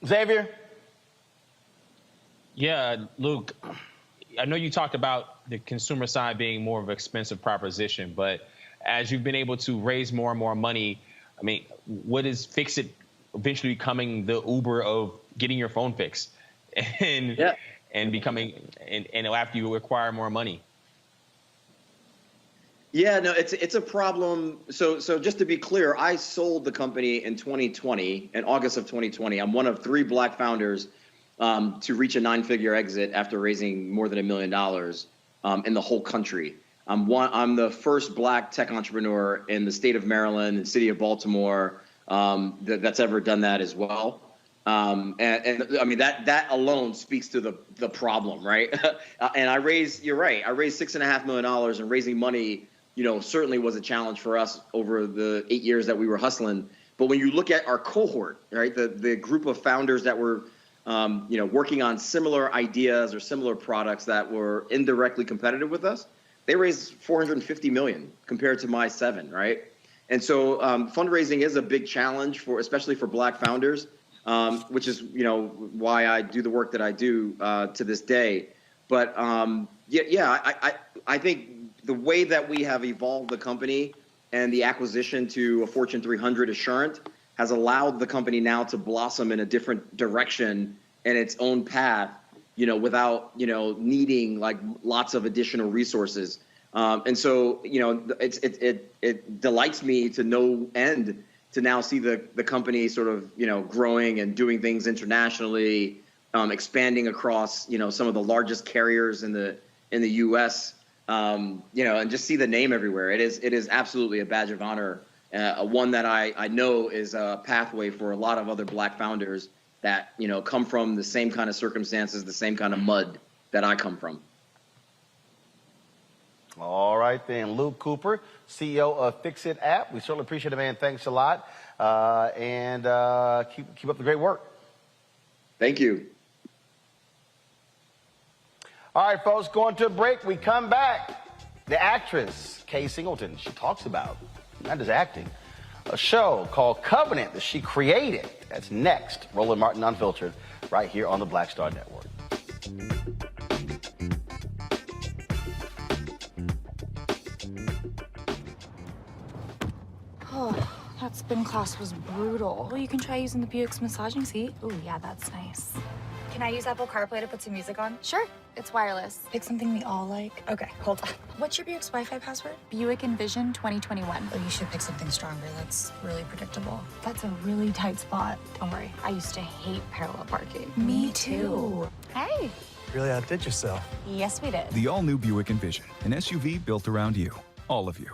S1: Xavier?
S5: Yeah, Luke, I know you talked about the consumer side being more of an expensive proposition, but as you've been able to raise more and more money, I mean, what is Fix It eventually becoming the Uber of getting your phone fixed and becoming, and after you acquire more money?
S23: Yeah, no, it's a problem. So just to be clear, I sold the company in 2020, in August of 2020. I'm one of 3 Black founders to reach a 9-figure exit after raising more than $1 million in the whole country. I'm the first Black tech entrepreneur in the state of Maryland and city of Baltimore that's ever done that as well. And I mean, that alone speaks to the problem, right? And you're right, I raised $6.5 million, and raising money, certainly was a challenge for us over the 8 years that we were hustling. But when you look at our cohort, right, the group of founders that were, working on similar ideas or similar products that were indirectly competitive with us, they raised $450 million compared to my 7, right? And so fundraising is a big challenge especially for Black founders. which is, why I do the work that I do to this day. But I think the way that we have evolved the company and the acquisition to a Fortune 300 Assurant has allowed the company now to blossom in a different direction and its own path, without, needing like lots of additional resources. And so, it delights me to no end to now see the company sort of, growing and doing things internationally, expanding across, some of the largest carriers in the U.S., and just see the name everywhere. It is absolutely a badge of honor, one that I know is a pathway for a lot of other Black founders that, come from the same kind of circumstances, the same kind of mud that I come from.
S1: All right, then. Luke Cooper, CEO of Fix It app. We certainly appreciate it, man. Thanks a lot. And keep up the great work.
S23: Thank you.
S1: All right, folks, going to a break. We come back. The actress, Kay Singleton, she talks about, not just acting, a show called Covenant that she created. That's next. Roland Martin Unfiltered, right here on the Black Star Network.
S10: Oh, that spin class was brutal. Well, you can try using the Buick's massaging seat. Ooh, yeah, that's nice.
S11: Can I use Apple CarPlay to put some music on? Sure, it's wireless.
S10: Pick something we all like.
S11: Okay, hold on. What's your Buick's Wi-Fi password?
S10: Buick Envision 2021.
S11: Oh, you should pick something stronger. That's really predictable.
S10: That's a really tight spot. Don't worry, I used to hate parallel parking.
S11: Me too.
S10: Hey.
S9: Really outdid yourself.
S10: Yes, we did.
S13: The all-new Buick Envision, an SUV built around you, all of you.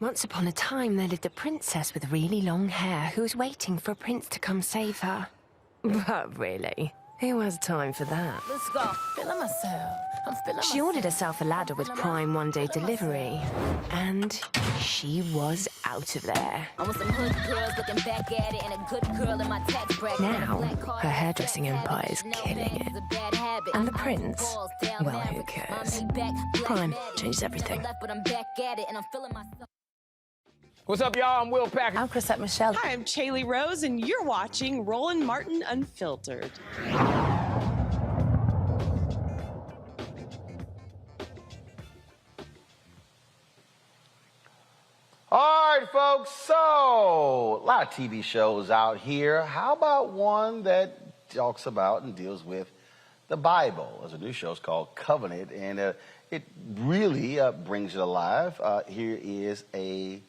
S14: Once upon a time, there lived a princess with really long hair who was waiting for a prince to come save her. But really, who has time for that?
S2: Let's go. Feeling myself. I'm feeling
S14: She ordered herself a ladder with Prime one-day delivery, and she was out of there.
S2: I want some hood girls looking back at it and a good girl in my tax bracket.
S14: Now, her hairdressing empire is killing it. And the prince? Well, who cares? Prime changes everything.
S15: What's up, y'all? I'm Will Packer.
S19: I'm Chrisette Michelle. Hi, I'm Chaley Rose, and you're watching Roland Martin Unfiltered.
S1: All right, folks, so a lot of TV shows out here. How about one that talks about and deals with the Bible? There's a new show called Covenant, and it really brings it alive. Here is a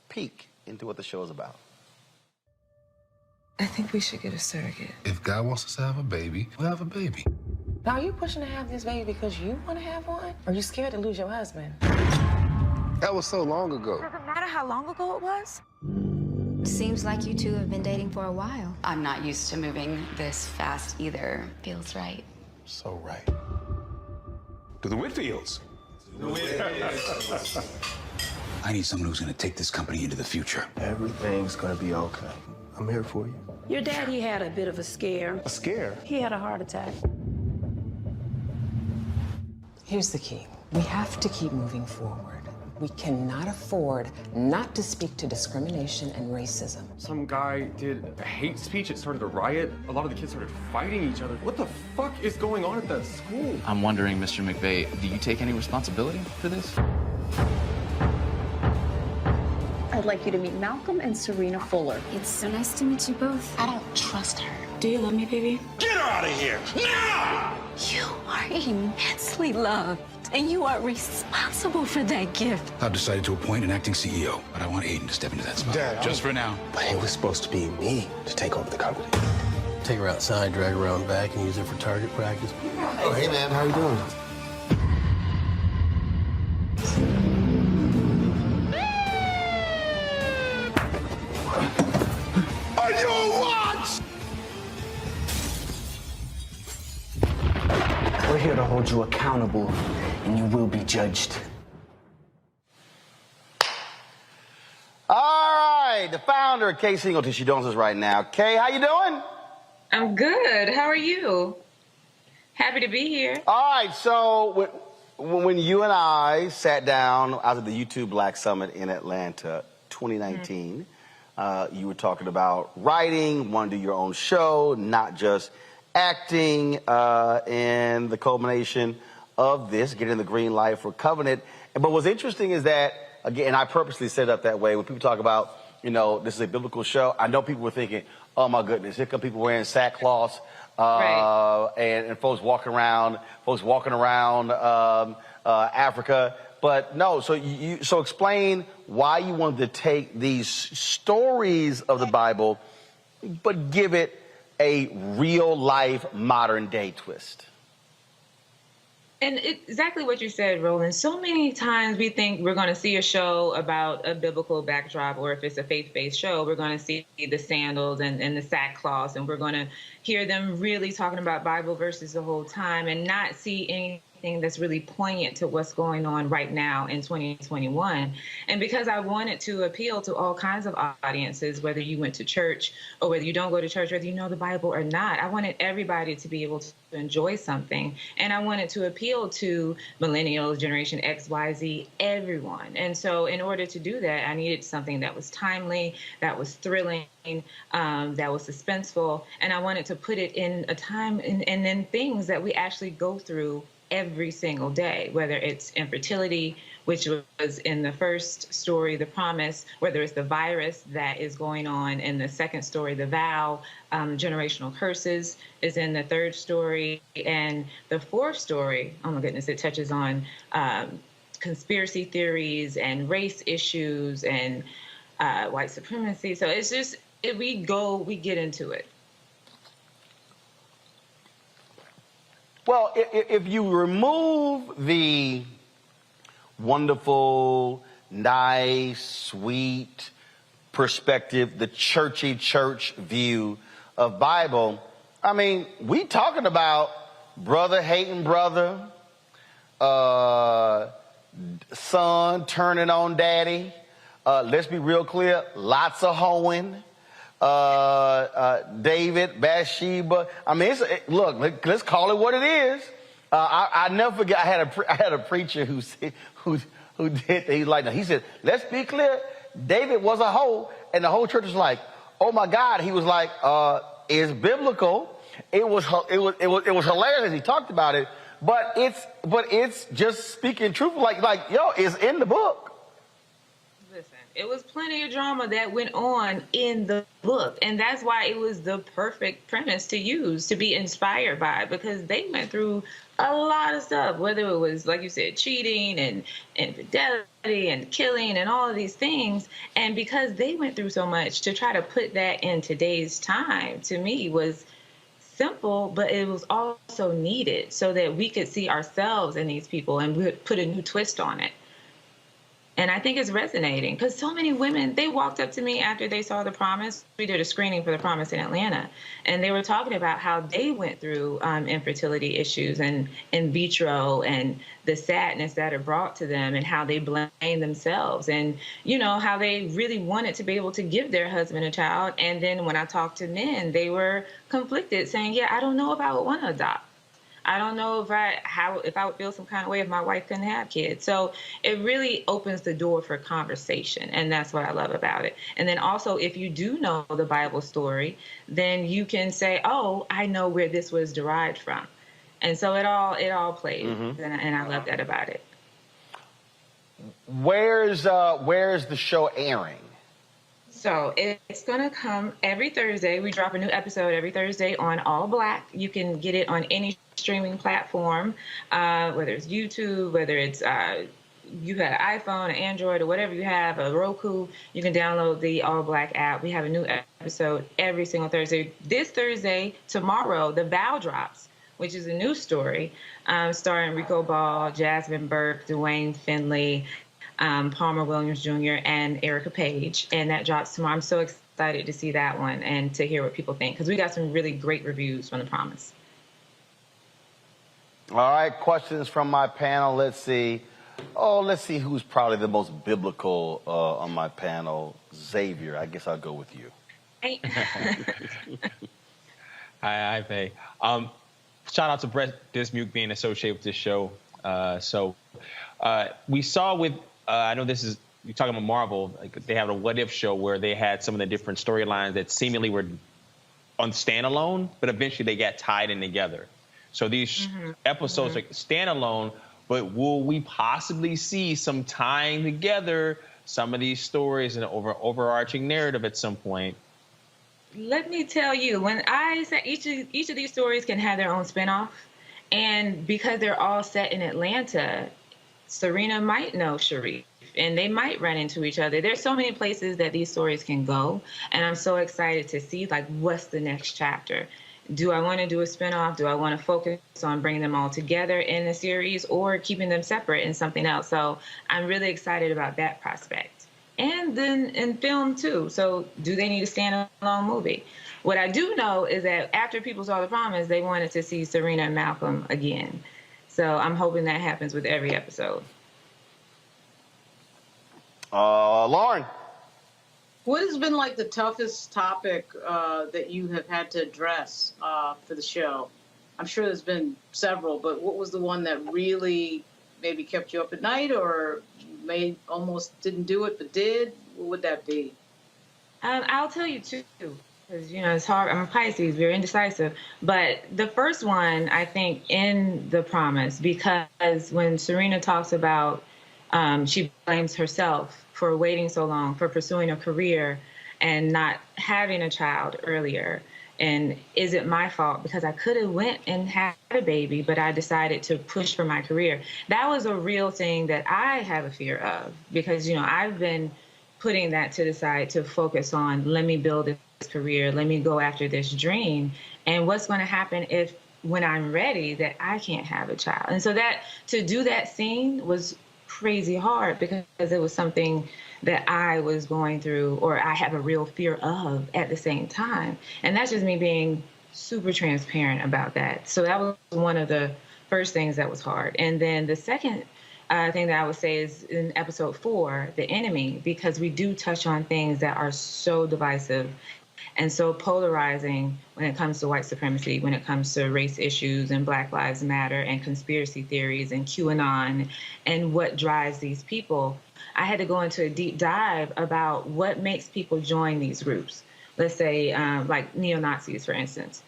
S1: peek into what the show is about.
S17: I think we should get a surrogate.
S24: If God wants us to have a baby, we'll have a baby.
S17: Now, are you pushing to have this baby because you want to have one? Or are you scared to lose your husband?
S24: That was so long ago.
S11: Does it matter how long ago it was?
S25: Seems like you two have been dating for a while. I'm not used to moving this fast either. Feels right.
S24: So right. To the Whitfields.
S26: I need someone who's going to take this company into the future.
S9: Everything's going to be okay. I'm here for you.
S27: Your daddy had a bit of a scare.
S9: A scare?
S27: He had a heart attack.
S17: Here's the key. We have to keep moving forward. We cannot afford not to speak to discrimination and racism.
S28: Some guy did a hate speech. It started a riot. A lot of the kids started fighting each other. What the fuck is going on at that school?
S29: I'm wondering, Mr. McVeigh, do you take any responsibility for this?
S30: I'd like you to meet Malcolm and Serena Fuller.
S25: It's so nice to meet you both.
S30: I don't trust her. Do you love me, baby?
S24: Get her out of here! Now!
S25: You are immensely loved, and you are responsible for that gift.
S26: I've decided to appoint an acting CEO, but I want Aiden to step into that spot.
S9: Dad,
S26: just for now.
S9: But it was supposed to be me to take over the company.
S31: Take her outside, drag her around back, and use her for target practice.
S9: Oh, hey, man, how you doing?
S24: Are you what?
S31: We're here to hold you accountable, and you will be judged.
S1: All right, the founder, Kay Singleton, she joins us right now. Kay, how you doing?
S32: I'm good. How are you? Happy to be here.
S1: All right, so when you and I sat down, I was at the YouTube Black Summit in Atlanta, 2019. You were talking about writing, want to do your own show, not just acting, and the culmination of this, getting the green light for Covenant. But what's interesting is that, again, I purposely set it up that way. When people talk about, this is a biblical show, I know people were thinking, oh my goodness, here come people wearing sackcloth, and folks walking around Africa. But no, so explain why you wanted to take these stories of the Bible, but give it a real life modern day twist.
S32: And exactly what you said, Roland. So many times we think we're going to see a show about a biblical backdrop, or if it's a faith-based show, we're going to see the sandals and the sackcloths, and we're going to hear them really talking about Bible verses the whole time and not see anything that's really poignant to what's going on right now in 2021. And because I wanted to appeal to all kinds of audiences, whether you went to church or whether you don't go to church, whether you know the Bible or not, I wanted everybody to be able to enjoy something. And I wanted to appeal to millennials, Generation X, Y, Z, everyone. And so in order to do that, I needed something that was timely, that was thrilling, that was suspenseful. And I wanted to put it in a time and in things that we actually go through every single day, whether it's infertility, which was in the first story, The Promise, whether it's the virus that is going on in the second story, The Vow, generational curses is in the third story, and the fourth story, oh my goodness, it touches on conspiracy theories and race issues and white supremacy. So it's just, we get into it.
S1: Well, if you remove the wonderful, nice, sweet perspective, the churchy church view of Bible, I mean, we talking about brother hating brother, son turning on daddy. Let's be real clear, lots of hoeing. David, Bathsheba. I mean, look, let's call it what it is. I never forget. I had a preacher who did. He said, let's be clear. David was a hoe, and the whole church was like, oh my God. He was like, it's biblical. It was hilarious as he talked about it, but it's just speaking truth. Like yo, it's in the book.
S32: Listen, it was plenty of drama that went on in the book, and that's why it was the perfect premise to use, to be inspired by, because they went through a lot of stuff, whether it was, like you said, cheating and infidelity and killing and all of these things. And because they went through so much, to try to put that in today's time, to me, was simple, but it was also needed so that we could see ourselves in these people and we would put a new twist on it. And I think it's resonating because so many women, they walked up to me after they saw The Promise. We did a screening for The Promise in Atlanta, and they were talking about how they went through infertility issues and in vitro and the sadness that it brought to them and how they blame themselves and, how they really wanted to be able to give their husband a child. And then when I talked to men, they were conflicted, saying, yeah, I don't know if I would want to adopt. I don't know if I would feel some kind of way if my wife couldn't have kids. So it really opens the door for conversation, and that's what I love about it. And then also, if you do know the Bible story, then you can say, "Oh, I know where this was derived from," and so it all plays, and I love that about it.
S1: Where's the show airing?
S32: So it's going to come every Thursday. We drop a new episode every Thursday on All Black. You can get it on any streaming platform, whether it's YouTube, whether it's you have an iPhone, an Android, or whatever you have, a Roku, you can download the All Black app. We have a new episode every single Thursday. This Thursday, tomorrow, The Vow drops, which is a new story starring Rico Ball, Jasmine Burke, Dwayne Finley, Palmer Williams Jr., and Erica Page, and that drops tomorrow. I'm so excited to see that one and to hear what people think, because we got some really great reviews from The Promise.
S1: All right, questions from my panel. Let's see who's probably the most biblical on my panel. Xavier, I guess I'll go with you.
S32: Hey.
S3: Hi, Faye. Shout out to Brett Dismuke being associated with this show. We saw with, I know this is you're talking about Marvel, like they have a What If show where they had some of the different storylines that seemingly were on standalone, but eventually they got tied in together. So these episodes are standalone, but will we possibly see some tying together some of these stories in an overarching narrative at some point?
S32: Let me tell you, when I say each of these stories can have their own spinoff, and because they're all set in Atlanta, Serena might know Sharif, and they might run into each other. There's so many places that these stories can go, and I'm so excited to see, like, what's the next chapter. Do I want to do a spinoff? Do I want to focus on bringing them all together in a series or keeping them separate in something else? So I'm really excited about that prospect. And then in film, too. So do they need a standalone movie? What I do know is that after people saw The Promise, they wanted to see Serena and Malcolm again. So I'm hoping that happens with every episode.
S1: Lauren.
S4: What has been like the toughest topic that you have had to address for the show? I'm sure there's been several, but what was the one that really maybe kept you up at night, or almost didn't do it but did? What would that be?
S32: I'll tell you two, because it's hard. I'm a Pisces, very indecisive. But the first one, I think, in The Promise, because when Serena talks about she blames herself for waiting so long, for pursuing a career and not having a child earlier. And is it my fault? Because I could have went and had a baby, but I decided to push for my career. That was a real thing that I have a fear of, because, I've been putting that to the side to focus on, let me build this career, let me go after this dream. And what's going to happen if, when I'm ready, that I can't have a child? And so to do that scene was crazy hard, because it was something that I was going through, or I have a real fear of at the same time. And that's just me being super transparent about that. So that was one of the first things that was hard. And then the second thing that I would say is in episode 4, The Enemy, because we do touch on things that are so divisive and so polarizing when it comes to white supremacy, when it comes to race issues and Black Lives Matter and conspiracy theories and QAnon and what drives these people. I had to go into a deep dive about what makes people join these groups. Let's say like neo-Nazis, for instance.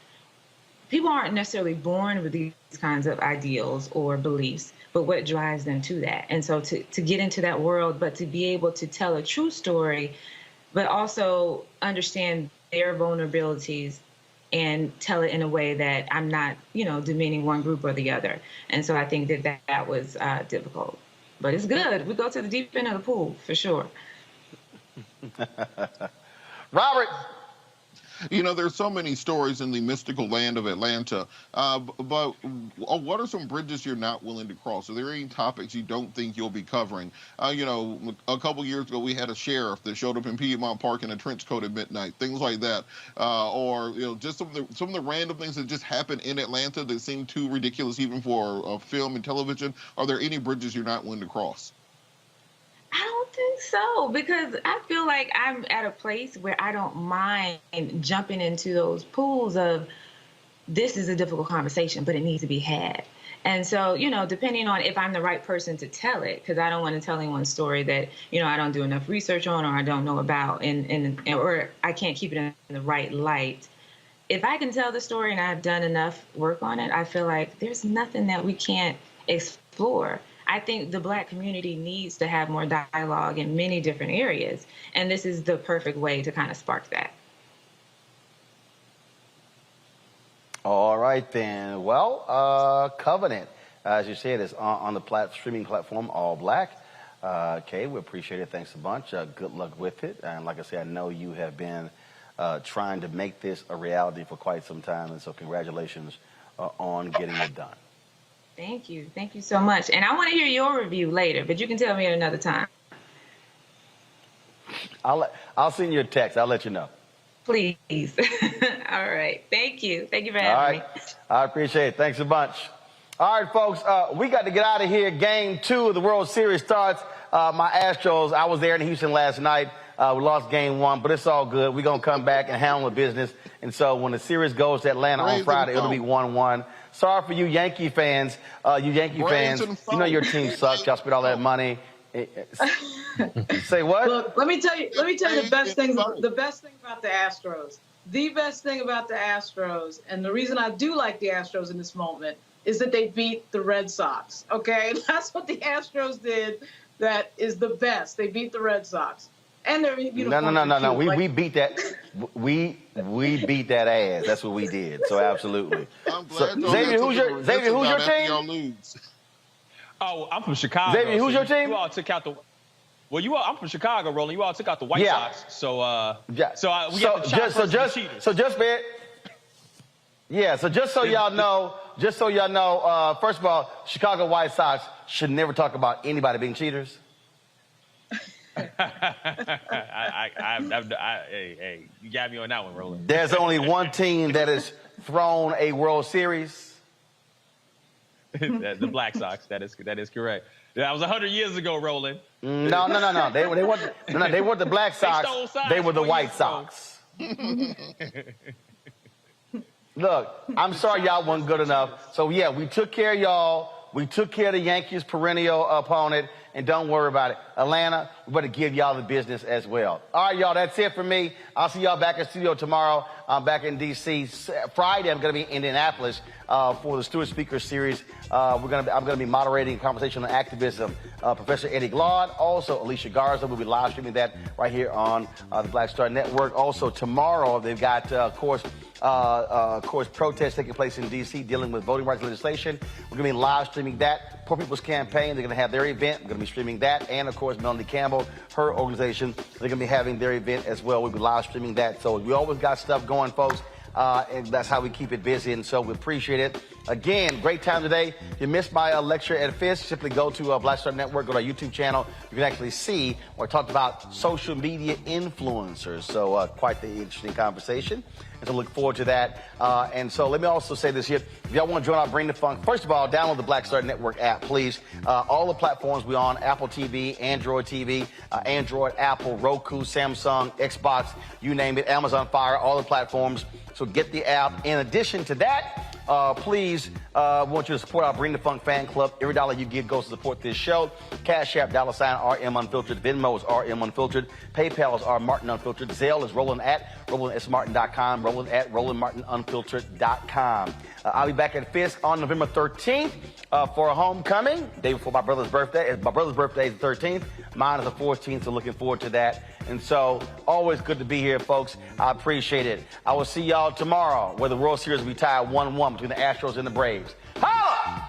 S32: People aren't necessarily born with these kinds of ideals or beliefs, but what drives them to that? And so to get into that world, but to be able to tell a true story, but also understand their vulnerabilities and tell it in a way that I'm not, demeaning one group or the other. And so I think that was difficult. But it's good. We go to the deep end of the pool, for sure.
S1: Robert.
S5: There's so many stories in the mystical land of Atlanta, but what are some bridges you're not willing to cross? Are there any topics you don't think you'll be covering? A couple years ago, we had a sheriff that showed up in Piedmont Park in a trench coat at midnight, things like that. Or just some of the random things that just happen in Atlanta that seem too ridiculous even for film and television. Are there any bridges you're not willing to cross?
S32: I don't think so, because I feel like I'm at a place where I don't mind jumping into those pools of, this is a difficult conversation, but it needs to be had. And so, depending on if I'm the right person to tell it, because I don't want to tell anyone's story that, I don't do enough research on, or I don't know about, or I can't keep it in the right light. If I can tell the story and I've done enough work on it, I feel like there's nothing that we can't explore. I think the Black community needs to have more dialogue in many different areas, and this is the perfect way to kind of spark that.
S1: All right, then. Well, Covenant, as you said, is on the streaming platform, All Black. Okay, we appreciate it. Thanks a bunch. Good luck with it. And like I said, I know you have been trying to make this a reality for quite some time, and so congratulations on getting it done.
S32: Thank you. Thank you so much. And I want to hear your review later, but you can tell me at another time.
S1: I'll send you a text. I'll let you know.
S32: Please. All right. Thank you. Thank you for having me.
S1: I appreciate it. Thanks a bunch. All right, folks, we got to get out of here. Game 2 of the World Series starts. My Astros, I was there in Houston last night. We lost game 1, but it's all good. We're going to come back and handle the business. And so when the series goes to Atlanta on Friday, it'll be 1-1. Sorry for you Yankee fans. You know your team sucks. Y'all spent all that money. Say what?
S4: Look, let me tell you the best thing about the Astros. The best thing about the Astros, and the reason I do like the Astros in this moment, is that they beat the Red Sox. Okay, that's what the Astros did. That is the best. They beat the Red Sox, and they're
S1: No. We beat that. We beat that ass. That's what we did. So absolutely.
S5: I'm glad
S1: Xavier, who's your team?
S3: Oh, I'm from Chicago.
S1: Xavier, who's your team?
S3: You all took out the. Well, I'm from Chicago, Roland. You all took out the White Sox. So we got the cheaters.
S1: So just so y'all know, first of all, Chicago White Sox should never talk about anybody being cheaters.
S3: Hey, you got me on that one, Roland.
S1: There's only one team that has thrown a World Series.
S3: The Black Sox. That is correct. That was 100 years ago, Roland.
S1: No. They weren't the Black Sox. They were the White Sox. Look, I'm sorry y'all wasn't good enough. So yeah, we took care of y'all. We took care of the Yankees' perennial opponent, and don't worry about it. Atlanta, we better give y'all the business as well. All right, y'all, that's it for me. I'll see y'all back in studio tomorrow. I'm back in D.C. Friday, I'm going to be in Indianapolis for the Stewart Speaker Series. I'm going to be moderating a conversation on activism. Professor Eddie Glaude, also Alicia Garza. We'll be live streaming that right here on the Black Star Network. Also tomorrow, they've got, of course, protests taking place in D.C. dealing with voting rights legislation. We're going to be live streaming that. Poor People's Campaign, they're going to have their event. We're going to be streaming that. And, of course, Melanie Campbell, her organization, they're going to be having their event as well. We'll be live streaming that. So we always got stuff going, folks. And that's how we keep it busy, and so we appreciate it. Again, great time today. If you missed my lecture at Fisk, simply go to Black Star Network, go to our YouTube channel. You can actually see where I talked about social media influencers. So quite the interesting conversation. And so look forward to that. And so let me also say this here. If y'all want to join our Bring the Funk, first of all, download the Black Star Network app, please. All the platforms we're on, Apple TV, Android, Apple, Roku, Samsung, Xbox, you name it, Amazon Fire, all the platforms. So get the app. In addition to that, please, we want you to support our Bring the Funk fan club. Every dollar you give goes to support this show. Cash App, $RM Unfiltered. Venmo is RM Unfiltered. PayPal is R Martin Unfiltered. Zelle is Roland at RolandSMartin.com. Roland at RolandMartinUnfiltered.com. I'll be back at Fisk on November 13th for a homecoming, day before my brother's birthday. My brother's birthday is the 13th. Mine is the 14th, so looking forward to that. And so, always good to be here, folks. I appreciate it. I will see y'all tomorrow, where the World Series will be tied 1-1 between the Astros and the Braves. Holla!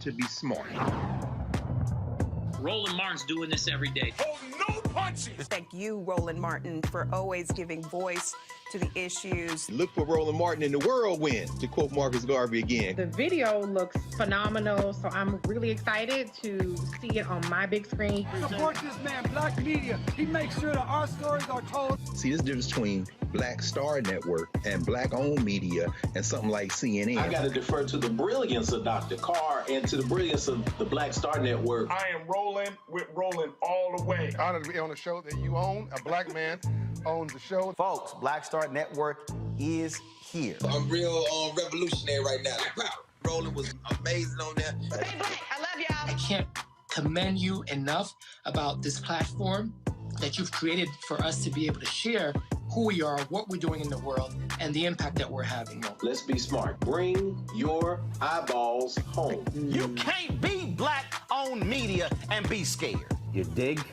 S6: To be smart.
S7: Roland Martin's doing this every day. Oh, no punches!
S8: Thank you, Roland Martin, for always giving voice to the issues.
S6: Look for Roland Martin in the whirlwind, to quote Marcus Garvey again.
S10: The video looks phenomenal, so I'm really excited to see it on my big screen.
S12: Support this man, Black Media. He makes sure that our stories are told.
S6: See, this difference between Black Star Network and Black-owned media and something like CNN.
S13: I got to defer to the brilliance of Dr. Carr and to the brilliance of the Black Star Network.
S24: I am rolling with Roland all the way. Honored to be on a show that you own. A black man owns the show.
S1: Folks, Black Star Network is here.
S16: I'm real revolutionary right now. Roland was amazing on there.
S8: Stay black. I love y'all.
S18: I can't commend you enough about this platform.
S2: that you've created for us to be able to share who we are, what we're doing in the world, and the impact that we're having.
S13: Let's be smart. Bring your eyeballs home.
S1: You can't be black-owned media and be scared. You dig?